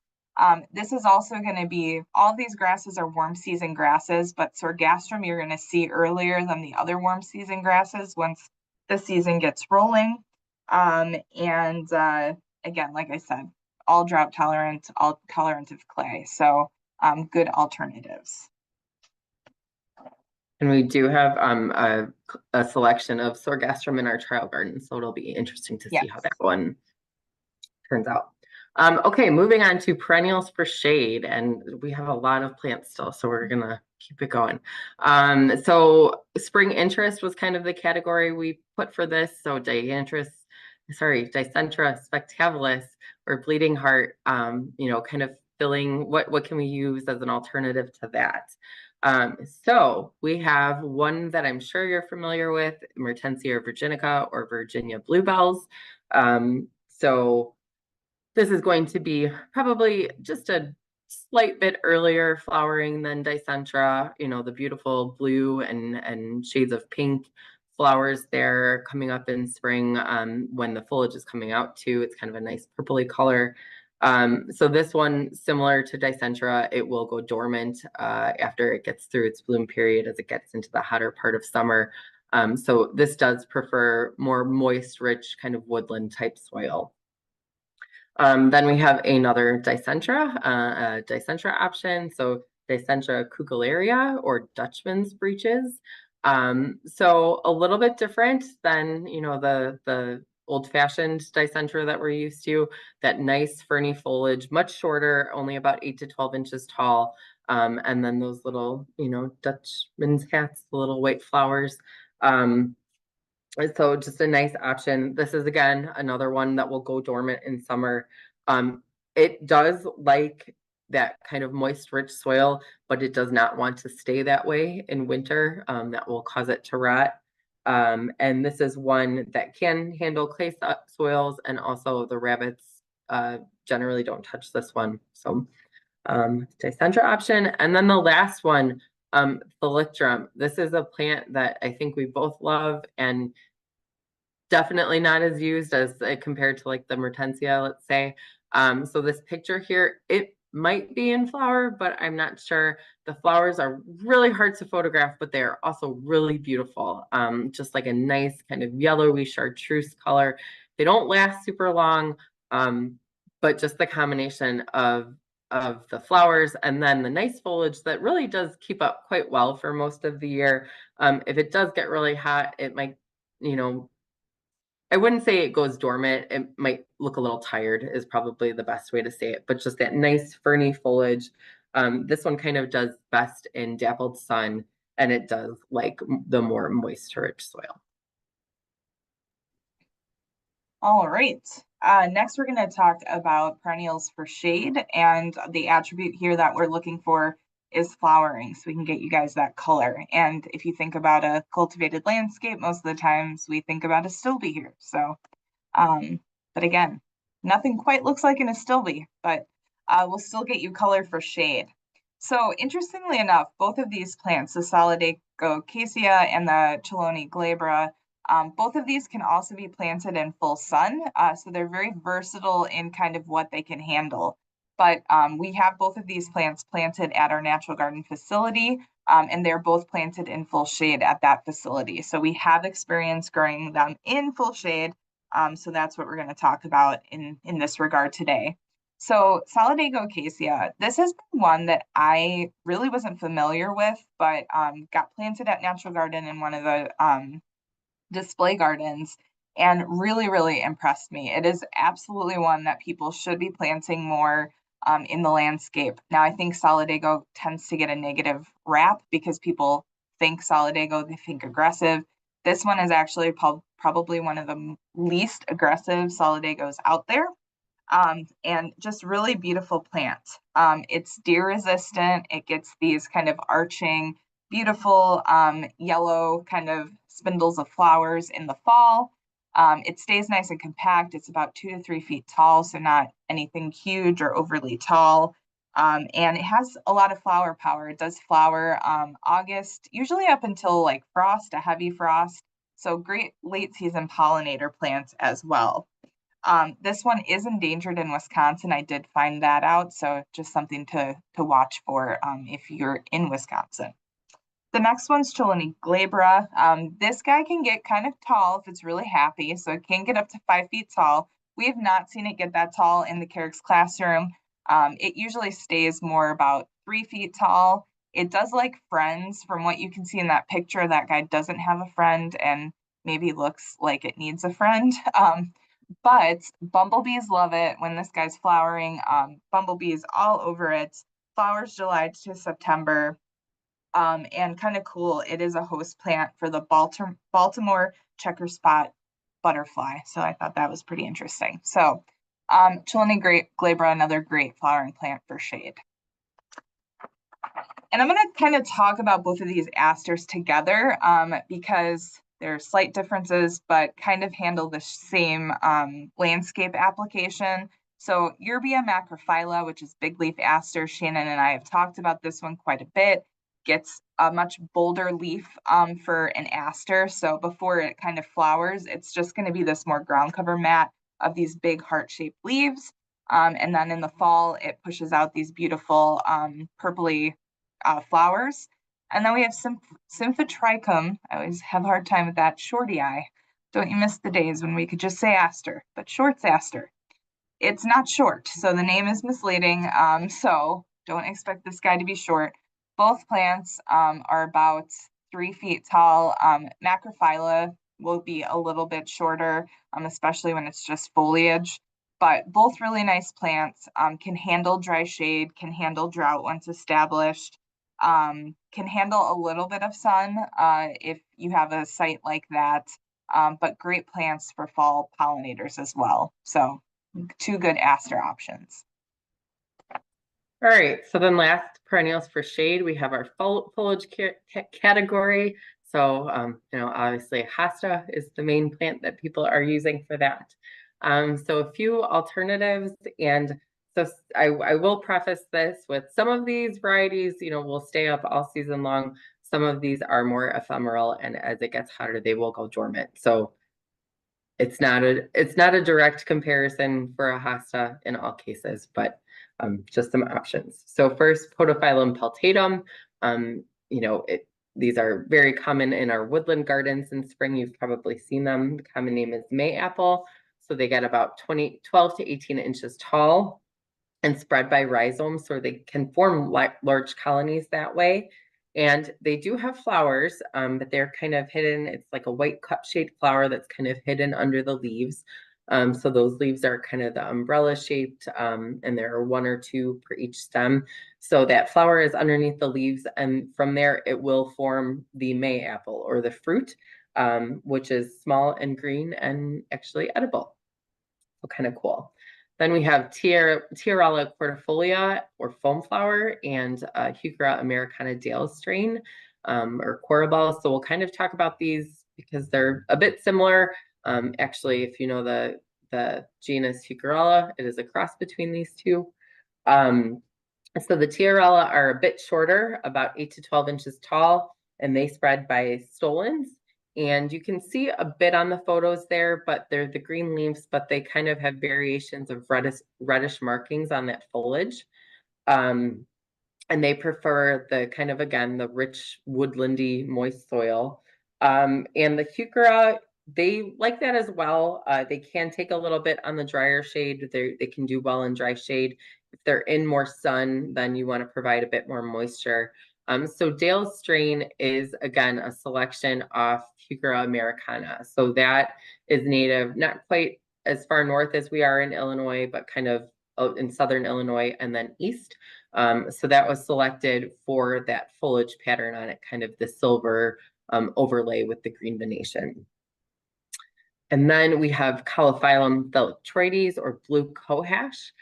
This is also going to be, all of these grasses are warm season grasses, but sorghastrum you're going to see earlier than the other warm season grasses once the season gets rolling. And again, like I said, all drought tolerant, all tolerant of clay. So good alternatives. And we do have a selection of sorghastrum in our trial garden, so it'll be interesting to see how that one turns out. Okay, moving on to perennials for shade, and we have a lot of plants still, so we're gonna keep it going. So spring interest was kind of the category we put for this. So Dicentra spectaculis or bleeding heart, you know, kind of filling, what can we use as an alternative to that? So we have one that I'm sure you're familiar with, Mertensia virginica or Virginia bluebells. So this is going to be probably just a slight bit earlier flowering than Dicentra, you know, the beautiful blue and shades of pink flowers there coming up in spring when the foliage is coming out too. It's kind of a nice purpley color. So this one, similar to Dicentra, it will go dormant after it gets through its bloom period as it gets into the hotter part of summer. So this does prefer more moist, rich kind of woodland type soil. Then we have another Dicentra option. So Dicentra cucullaria or Dutchman's breeches. So a little bit different than, you know, the old-fashioned Dicentra that we're used to. That nice ferny foliage, much shorter, only about 8 to 12 inches tall. And then those little, you know, Dutchman's hats, the little white flowers. So just a nice option. This is, again, another one that will go dormant in summer. It does like that kind of moist, rich soil, but it does not want to stay that way in winter. That will cause it to rot. And this is one that can handle clay soils, and also the rabbits generally don't touch this one. So Dicentra option. And then the last one, Thalictrum. This is a plant that I think we both love, and definitely not as used as compared to like the Mertensia, let's say. So this picture here, it might be in flower, but I'm not sure. The flowers are really hard to photograph, but they're also really beautiful. Just like a nice kind of yellowy chartreuse color. They don't last super long, but just the combination of the flowers and then the nice foliage that really does keep up quite well for most of the year. If it does get really hot, it might, you know, I wouldn't say it goes dormant. It might look a little tired is probably the best way to say it, but just that nice ferny foliage. This one kind of does best in dappled sun, and it does like the more moist, rich soil. All right. Next, we're going to talk about perennials for shade, and the attribute here that we're looking for is flowering, so we can get you guys that color. And if you think about a cultivated landscape, most of the times we think about a stilbe here. So, but again, nothing quite looks like an astilbe, but we'll still get you color for shade. So interestingly enough, both of these plants, the Solidago cassia and the Chelone glabra, both of these can also be planted in full sun. So they're very versatile in kind of what they can handle. But we have both of these plants planted at our natural garden facility, and they're both planted in full shade at that facility. So we have experience growing them in full shade. So that's what we're going to talk about in this regard today. So Solidago cassia, this has been one that I really wasn't familiar with, but got planted at Natural Garden in one of the display gardens and really, really impressed me. It is absolutely one that people should be planting more in the landscape. Now, I think Solidago tends to get a negative rap because people think Solidago, they think aggressive. This one is actually probably one of the least aggressive Solidagos out there. and just really beautiful plant. It's deer resistant. It gets these kind of arching, beautiful yellow kind of spindles of flowers in the fall. It stays nice and compact. It's about 2 to 3 feet tall, so not anything huge or overly tall. And it has a lot of flower power. It does flower August, usually up until like frost, a heavy frost. So great late season pollinator plants as well. This one is endangered in Wisconsin. I did find that out, so just something to watch for if you're in Wisconsin. The next one's Chelone glabra. This guy can get kind of tall if it's really happy, so it can get up to 5 feet tall. We have not seen it get that tall in the Carrick's classroom. It usually stays more about 3 feet tall. It does like friends. From what you can see in that picture, that guy doesn't have a friend and maybe looks like it needs a friend. But bumblebees love it when this guy's flowering. Bumblebees all over it. Flowers July to September. And kind of cool, it is a host plant for the Baltimore checker spot butterfly. So I thought that was pretty interesting. So Chelone glabra, another great flowering plant for shade. And I'm going to kind of talk about both of these asters together because there are slight differences, but kind of handle the same landscape application. So Yerbia macrophylla, which is big leaf aster, Shannon and I have talked about this one quite a bit, gets a much bolder leaf for an aster. So before it kind of flowers, it's just going to be this more ground cover mat of these big heart-shaped leaves. And then in the fall, it pushes out these beautiful purpley flowers. And then we have Symphotrichum. I always have a hard time with that. Shorty eye. Don't you miss the days when we could just say aster, but short's aster. It's not short, so the name is misleading. So don't expect this guy to be short. Both plants are about 3 feet tall. Macrophylla will be a little bit shorter, especially when it's just foliage. But both really nice plants, can handle dry shade, can handle drought once established. Can handle a little bit of sun if you have a site like that, but great plants for fall pollinators as well. So 2 good aster options. All right, so then last perennials for shade, we have our foliage category. So, obviously hosta is the main plant that people are using for that. So a few alternatives, and so I will preface this with some of these varieties, will stay up all season long. Some of these are more ephemeral, and as it gets hotter, they will go dormant. So it's not a direct comparison for a hosta in all cases, but just some options. So first, Podophyllum peltatum. These are very common in our woodland gardens in spring. You've probably seen them. The common name is May apple. So they get about 12 to 18 inches tall and spread by rhizomes, so they can form large colonies that way. And they do have flowers, but they're kind of hidden. It's like a white cup-shaped flower that's kind of hidden under the leaves. So those leaves are kind of the umbrella shaped, and there are 1 or 2 per each stem. So that flower is underneath the leaves, and from there it will form the May apple or the fruit, which is small and green and actually edible. So kind of cool. Then we have Tiarella cordifolia or foam flower and Heuchera americana Dale strain or corabel. So we'll kind of talk about these because they're a bit similar. Actually, if you know the genus Heucherella, it is a cross between these two. So the Tiarella are a bit shorter, about 8 to 12 inches tall, and they spread by stolons. And you can see a bit on the photos there, but they're the green leaves, but they kind of have variations of reddish markings on that foliage. And they prefer the kind of, again, the rich woodlandy moist soil. And the Heuchera, they like that as well. They can take a little bit on the drier shade. They can do well in dry shade. If they're in more sun, then you want to provide a bit more moisture. So Dale strain is, again, a selection of Heuchera americana. So that is native, not quite as far north as we are in Illinois, but kind of in southern Illinois and then east. So that was selected for that foliage pattern on it, kind of the silver overlay with the green venation. And then we have Calophyllum thalictroides or blue cohash.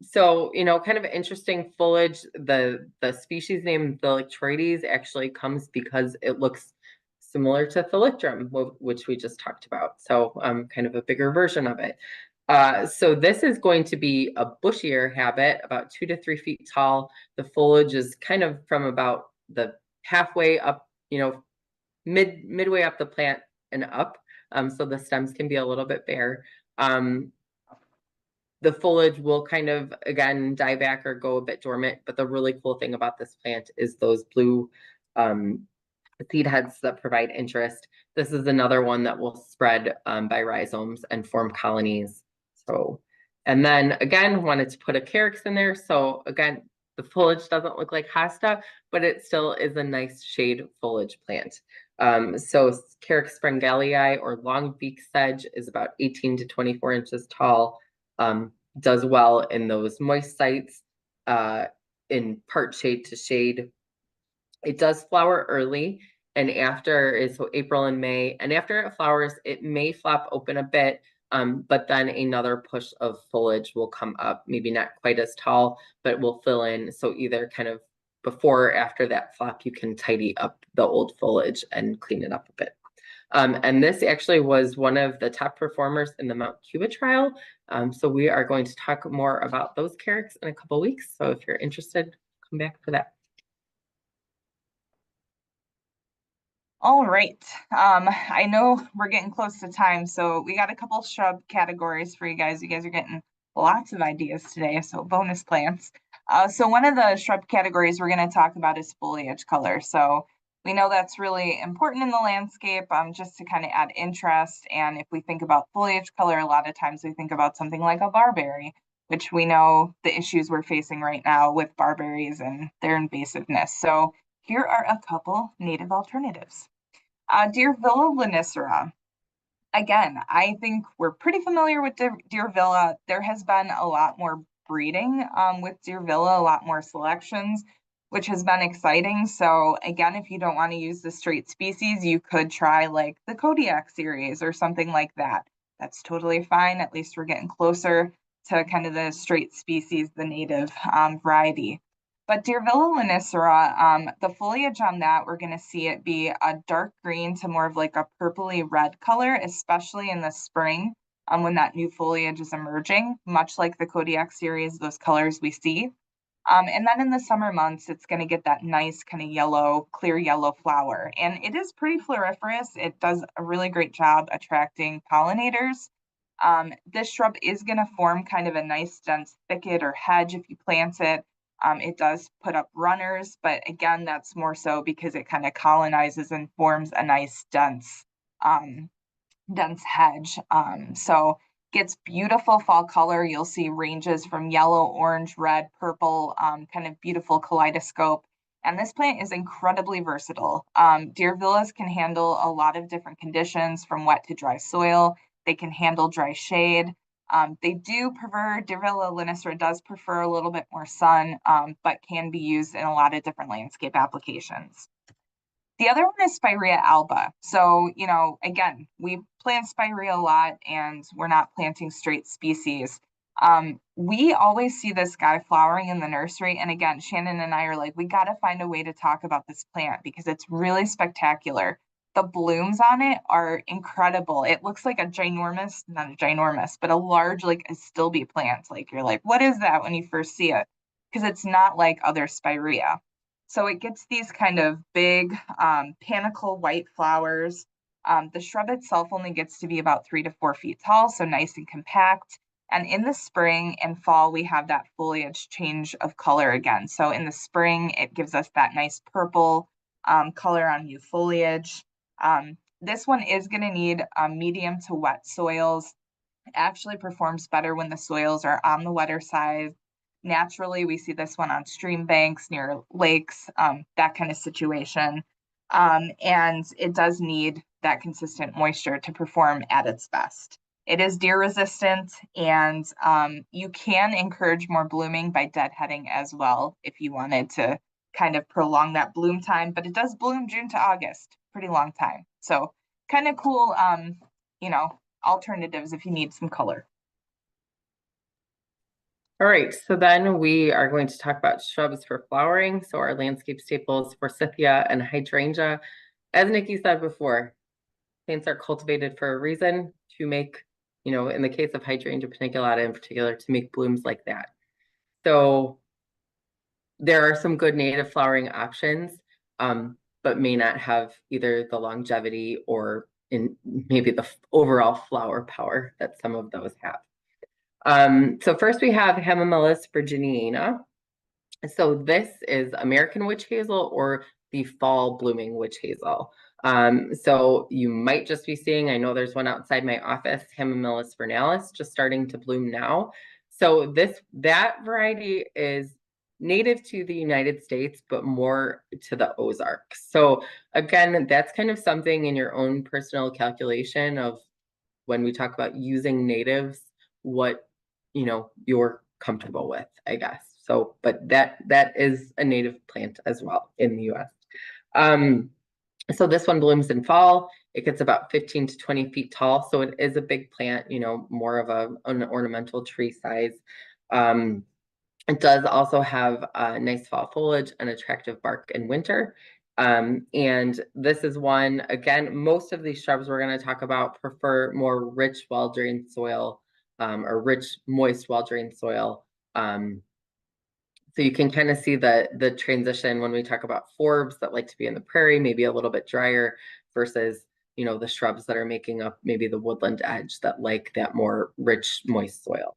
So, kind of interesting foliage. The species name thalictroides actually comes because it looks similar to thalictrum, which we just talked about. So, kind of a bigger version of it. So this is going to be a bushier habit, about 2 to 3 feet tall. The foliage is kind of from about the halfway up, midway up the plant and up. So the stems can be a little bit bare. The foliage will kind of, again, die back or go a bit dormant. But the really cool thing about this plant is those blue seed heads that provide interest. This is another one that will spread by rhizomes and form colonies. So, and then again, wanted to put a carex in there. So again, the foliage doesn't look like hosta, but it still is a nice shade foliage plant. So Carex sprengelii or long beak sedge is about 18 to 24 inches tall. Does well in those moist sites, in part shade to shade. It does flower early, and so April and May, and after it flowers, it may flop open a bit, but then another push of foliage will come up, maybe not quite as tall, but will fill in. So either kind of before or after that flop, you can tidy up the old foliage and clean it up a bit. And this actually was one of the top performers in the Mount Cuba trial. So we are going to talk more about those carex in a couple weeks. So if you're interested, come back for that. All right. I know we're getting close to time, so we got a couple shrub categories for you guys. You guys are getting lots of ideas today, so bonus plants. So one of the shrub categories we're going to talk about is foliage color. So we know that's really important in the landscape, just to kind of add interest. And if we think about foliage color, a lot of times we think about something like a barberry, which we know the issues we're facing right now with barberries and their invasiveness. So here are a couple native alternatives. Deervilla lanicera. Again, I think we're pretty familiar with Deervilla. There has been a lot more breeding with Deervilla, a lot more selections, which has been exciting. So again, if you don't want to use the straight species, you could try like the Kodiak series or something like that. That's totally fine. At least we're getting closer to kind of the straight species, the native variety. But Deervilla lanicera, the foliage on that, we're going to see it be a dark green to more of like a purpley red color, especially in the spring when that new foliage is emerging, much like the Kodiak series, those colors we see. And then in the summer months, it's going to get that nice kind of yellow, clear yellow flower. And it is pretty floriferous. It does a really great job attracting pollinators. This shrub is going to form kind of a nice dense thicket or hedge if you plant it. It does put up runners, but again, that's more so because it kind of colonizes and forms a nice dense hedge. So gets beautiful fall color. You'll see ranges from yellow, orange, red, purple, kind of beautiful kaleidoscope. And this plant is incredibly versatile. Deervillas can handle a lot of different conditions from wet to dry soil. They can handle dry shade. They do prefer, Deervilla lanicera does prefer a little bit more sun, but can be used in a lot of different landscape applications. The other one is Spirea alba. So, again, we plant Spirea a lot and we're not planting straight species. We always see this guy flowering in the nursery. And again, Shannon and I are like, we got to find a way to talk about this plant because it's really spectacular. The blooms on it are incredible. It looks like not a ginormous, but a large, like a stilbe plant. Like you're like, what is that when you first see it? Because it's not like other Spirea. So it gets these kind of big panicle white flowers. The shrub itself only gets to be about 3 to 4 feet tall, so nice and compact. And in the spring and fall, we have that foliage change of color again. So in the spring, it gives us that nice purple color on new foliage. This one is going to need medium to wet soils. It actually performs better when the soils are on the wetter side. Naturally, we see this one on stream banks, near lakes, that kind of situation. And it does need that consistent moisture to perform at its best. It is deer resistant, and you can encourage more blooming by deadheading as well if you wanted to kind of prolong that bloom time, but it does bloom June to August, pretty long time. So kind of cool alternatives if you need some color. All right, so then we are going to talk about shrubs for flowering. So our landscape staples, forsythia and hydrangea. As Nikki said before, plants are cultivated for a reason, to make, in the case of hydrangea paniculata in particular, to make blooms like that. So there are some good native flowering options, but may not have either the longevity or maybe the overall flower power that some of those have. So first we have Hamamelis virginiana. So this is American witch hazel, or the fall blooming witch hazel. So you might just be seeing, I know there's one outside my office, Hamamelis vernalis, just starting to bloom now. So that variety is native to the United States, but more to the Ozarks. So again, that's kind of something in your own personal calculation of when we talk about using natives, what you're comfortable with, I guess. So, but that is a native plant as well in the US. So this one blooms in fall. It gets about 15 to 20 feet tall. So it is a big plant, more of an ornamental tree size. It does also have nice fall foliage and attractive bark in winter. And this is one, again, most of these shrubs we're going to talk about prefer more rich, well-drained soil, or rich, moist, well-drained soil. So you can kind of see the transition when we talk about forbs that like to be in the prairie, maybe a little bit drier, versus the shrubs that are making up maybe the woodland edge that like that more rich, moist soil.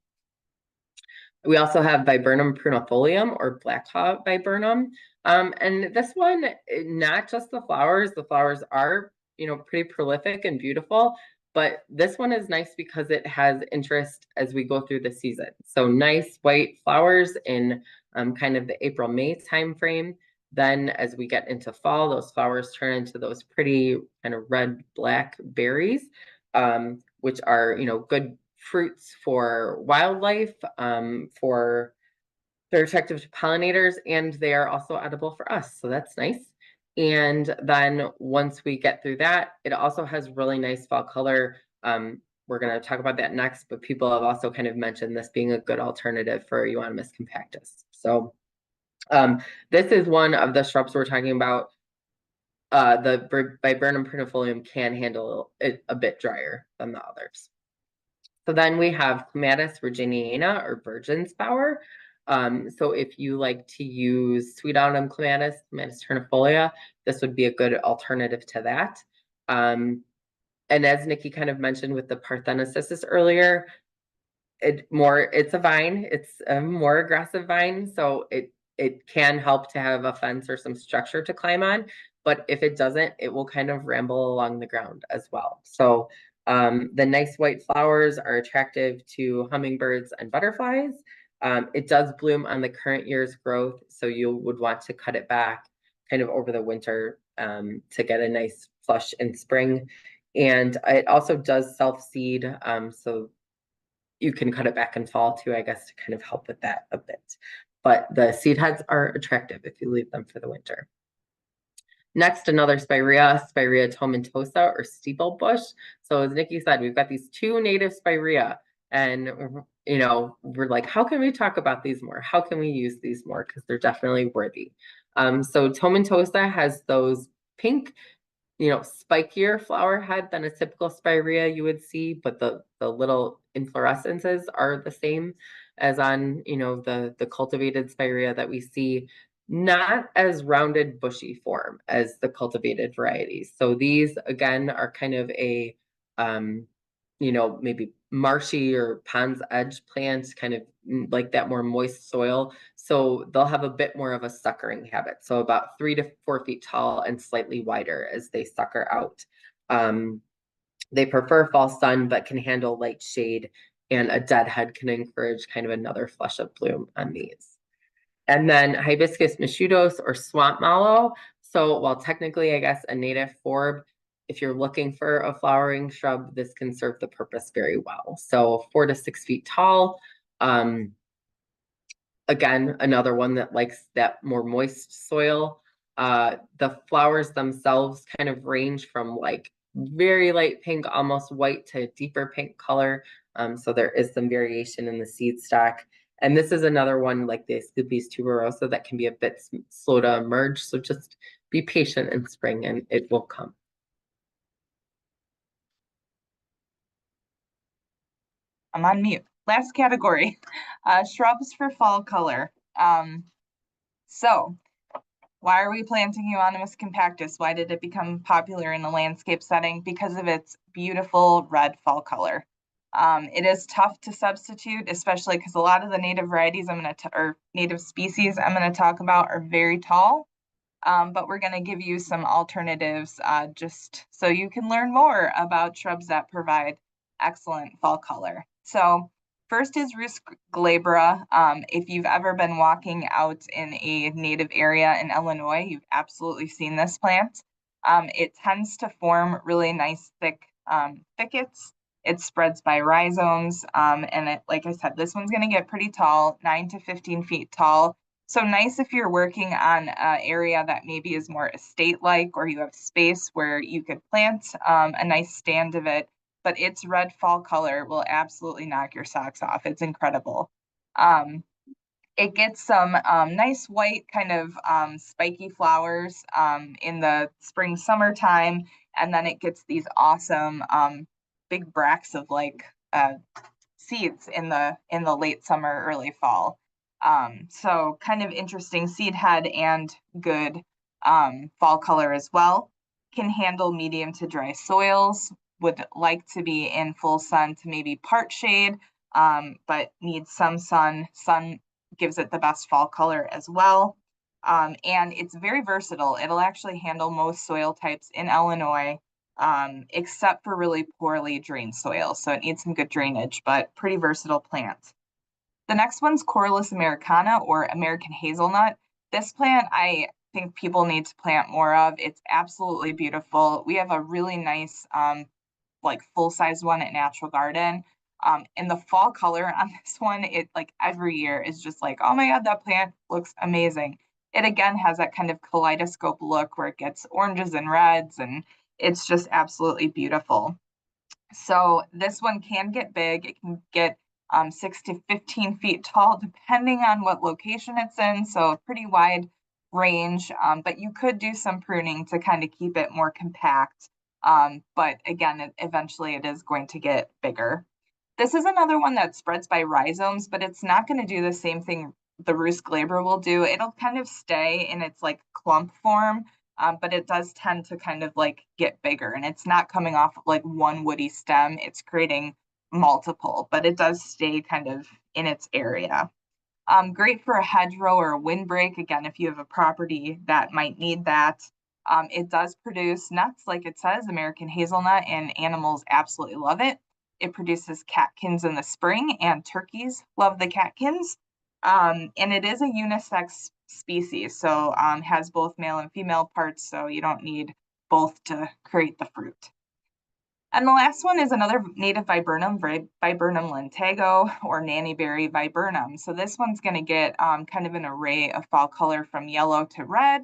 We also have Viburnum prunifolium, or blackhaw viburnum. And this one, not just the flowers are, pretty prolific and beautiful, but this one is nice because it has interest as we go through the season. So nice white flowers in kind of the April-May timeframe. Then as we get into fall, those flowers turn into those pretty kind of red-black berries, which are, good fruits for wildlife, they're attractive to pollinators, and they are also edible for us. So that's nice. And then once we get through that, it also has really nice fall color. We're going to talk about that next, but people have also kind of mentioned this being a good alternative for Euonymus compactus. So this is one of the shrubs we're talking about. The Viburnum prunifolium can handle it a bit drier than the others. So then we have Clematis virginiana, or virgin's flower. So if you like to use sweet autumn clematis ternifolia, this would be a good alternative to that. And as Nikki kind of mentioned with the Parthenocissus earlier, it's a vine. It's a more aggressive vine, so it can help to have a fence or some structure to climb on. But if it doesn't, it will kind of ramble along the ground as well. So the nice white flowers are attractive to hummingbirds and butterflies. It does bloom on the current year's growth, so you would want to cut it back kind of over the winter to get a nice flush in spring. And it also does self-seed, so you can cut it back in fall too, I guess, to kind of help with that a bit. But the seed heads are attractive if you leave them for the winter. Next, another spirea tomentosa, or steeple bush. So as Nikki said, we've got these two native spirea, and we're like, how can we talk about these more? How can we use these more? Because they're definitely worthy. So tomentosa has those pink, spikier flower head than a typical spirea you would see, but the little inflorescences are the same as on, the cultivated spirea that we see. Not as rounded bushy form as the cultivated varieties. So these again are kind of a maybe marshy or pond's edge plants, kind of like that more moist soil. So they'll have a bit more of a suckering habit. So about 3 to 4 feet tall and slightly wider as they sucker out. They prefer fall sun, but can handle light shade, and a dead head can encourage kind of another flush of bloom on these. And then Hibiscus mishudos, or swamp mallow. So while technically, I guess, a native forb, if you're looking for a flowering shrub, this can serve the purpose very well. So 4 to 6 feet tall. Again, another one that likes that more moist soil. The flowers themselves kind of range from like very light pink, almost white to deeper pink color. So there is some variation in the seed stock. And this is another one like the Asclepias tuberosa that can be a bit slow to emerge. So just be patient in spring and it will come. I'm on mute. Last category, shrubs for fall color. So why are we planting Euonymus compactus? Why did it become popular in the landscape setting? Because of its beautiful red fall color. It is tough to substitute, especially because a lot of the native varieties or native species I'm going to talk about are very tall. But we're going to give you some alternatives just so you can learn more about shrubs that provide excellent fall color. So first is Rus glabra. If you've ever been walking out in a native area in Illinois, you've absolutely seen this plant. It tends to form really nice thick thickets. It spreads by rhizomes, and it, like I said, this one's going to get pretty tall, 9 to 15 feet tall. So nice if you're working on an area that maybe is more estate-like, or you have space where you could plant a nice stand of it, but its red fall color will absolutely knock your socks off. It's incredible. It gets some nice white kind of spiky flowers in the spring, summertime, and then it gets these awesome big bracts of like seeds in the late summer, early fall. So kind of interesting seed head and good fall color as well. Can handle medium to dry soils, would like to be in full sun to maybe part shade, but needs some sun. Sun gives it the best fall color as well. And it's very versatile. It'll actually handle most soil types in Illinois, except for really poorly drained soil. So it needs some good drainage, but pretty versatile plant. The next one's Corylus americana, or American hazelnut. This plant I think people need to plant more of. It's absolutely beautiful. We have a really nice like full-size one at Natural Garden. And the fall color on this one, it like every year is just like, oh my God, that plant looks amazing. It again has that kind of kaleidoscope look where it gets oranges and reds, and it's just absolutely beautiful. So this one can get big. It can get 6 to 15 feet tall, depending on what location it's in. So a pretty wide range, but you could do some pruning to kind of keep it more compact. But again, eventually it is going to get bigger. This is another one that spreads by rhizomes, but it's not going to do the same thing the Rus glabra will do. It'll kind of stay in its like clump form, but it does tend to kind of like get bigger, and it's not coming off of like one woody stem. It's creating multiple, but it does stay kind of in its area. Great for a hedgerow or a windbreak. Again, if you have a property that might need that. It does produce nuts, like it says, American hazelnut, and animals absolutely love it. It produces catkins in the spring, and turkeys love the catkins. And it is a unisex species, so has both male and female parts, so you don't need both to create the fruit. And the last one is another native viburnum, Viburnum lentago, or nannyberry viburnum. So this one's going to get kind of an array of fall color from yellow to red,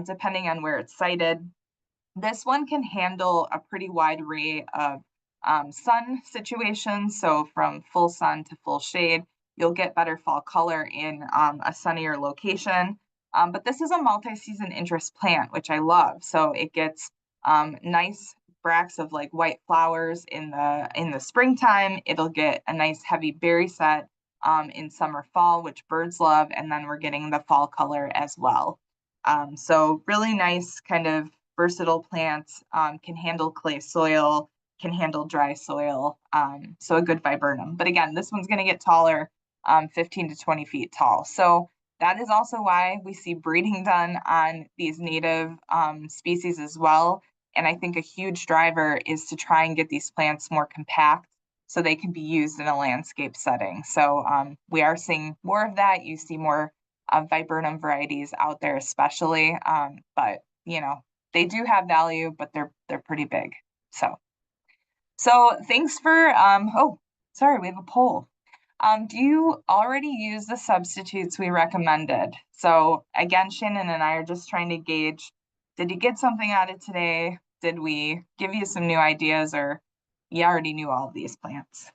depending on where it's sited. This one can handle a pretty wide array of sun situations. So from full sun to full shade, you'll get better fall color in a sunnier location. But this is a multi-season interest plant, which I love. So it gets nice bracts of like white flowers in the springtime. It'll get a nice heavy berry set in summer, fall, which birds love, and then we're getting the fall color as well. So really nice kind of versatile plants, can handle clay soil, can handle dry soil, so a good viburnum. But again, this one's going to get taller, 15 to 20 feet tall. So that is also why we see breeding done on these native species as well. And I think a huge driver is to try and get these plants more compact so they can be used in a landscape setting. So we are seeing more of that. You see more viburnum varieties out there, especially, but you know, they do have value, but they're pretty big. So thanks for oh, sorry, we have a poll. Do you already use the substitutes we recommended? So again, Shannon and I are just trying to gauge, did you get something out of today? Did we give you some new ideas, or you already knew all of these plants?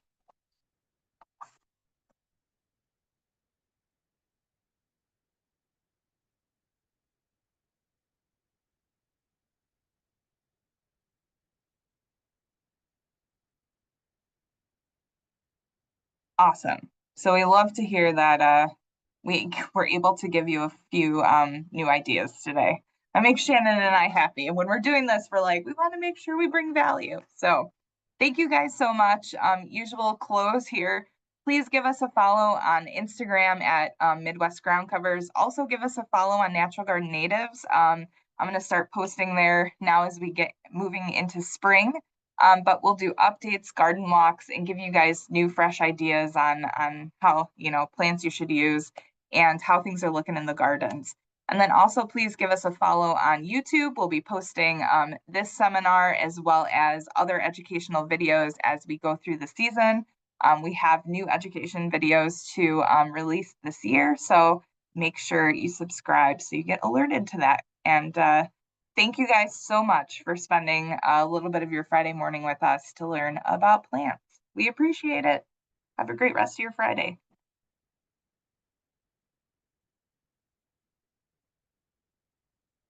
Awesome. So we love to hear that we were able to give you a few new ideas today. That makes Shannon and I happy. And when we're doing this, we're like, we want to make sure we bring value. So thank you guys so much. Usual close here. Please give us a follow on Instagram at Midwest Ground Covers. Also give us a follow on Natural Garden Natives. I'm going to start posting there now as we get moving into spring. But we'll do updates, garden walks, and give you guys new, fresh ideas on how, plants you should use and how things are looking in the gardens. And then also please give us a follow on YouTube. We'll be posting this seminar as well as other educational videos as we go through the season. We have new education videos to release this year, so make sure you subscribe so you get alerted to that. And thank you guys so much for spending a little bit of your Friday morning with us to learn about plants. We appreciate it. Have a great rest of your Friday.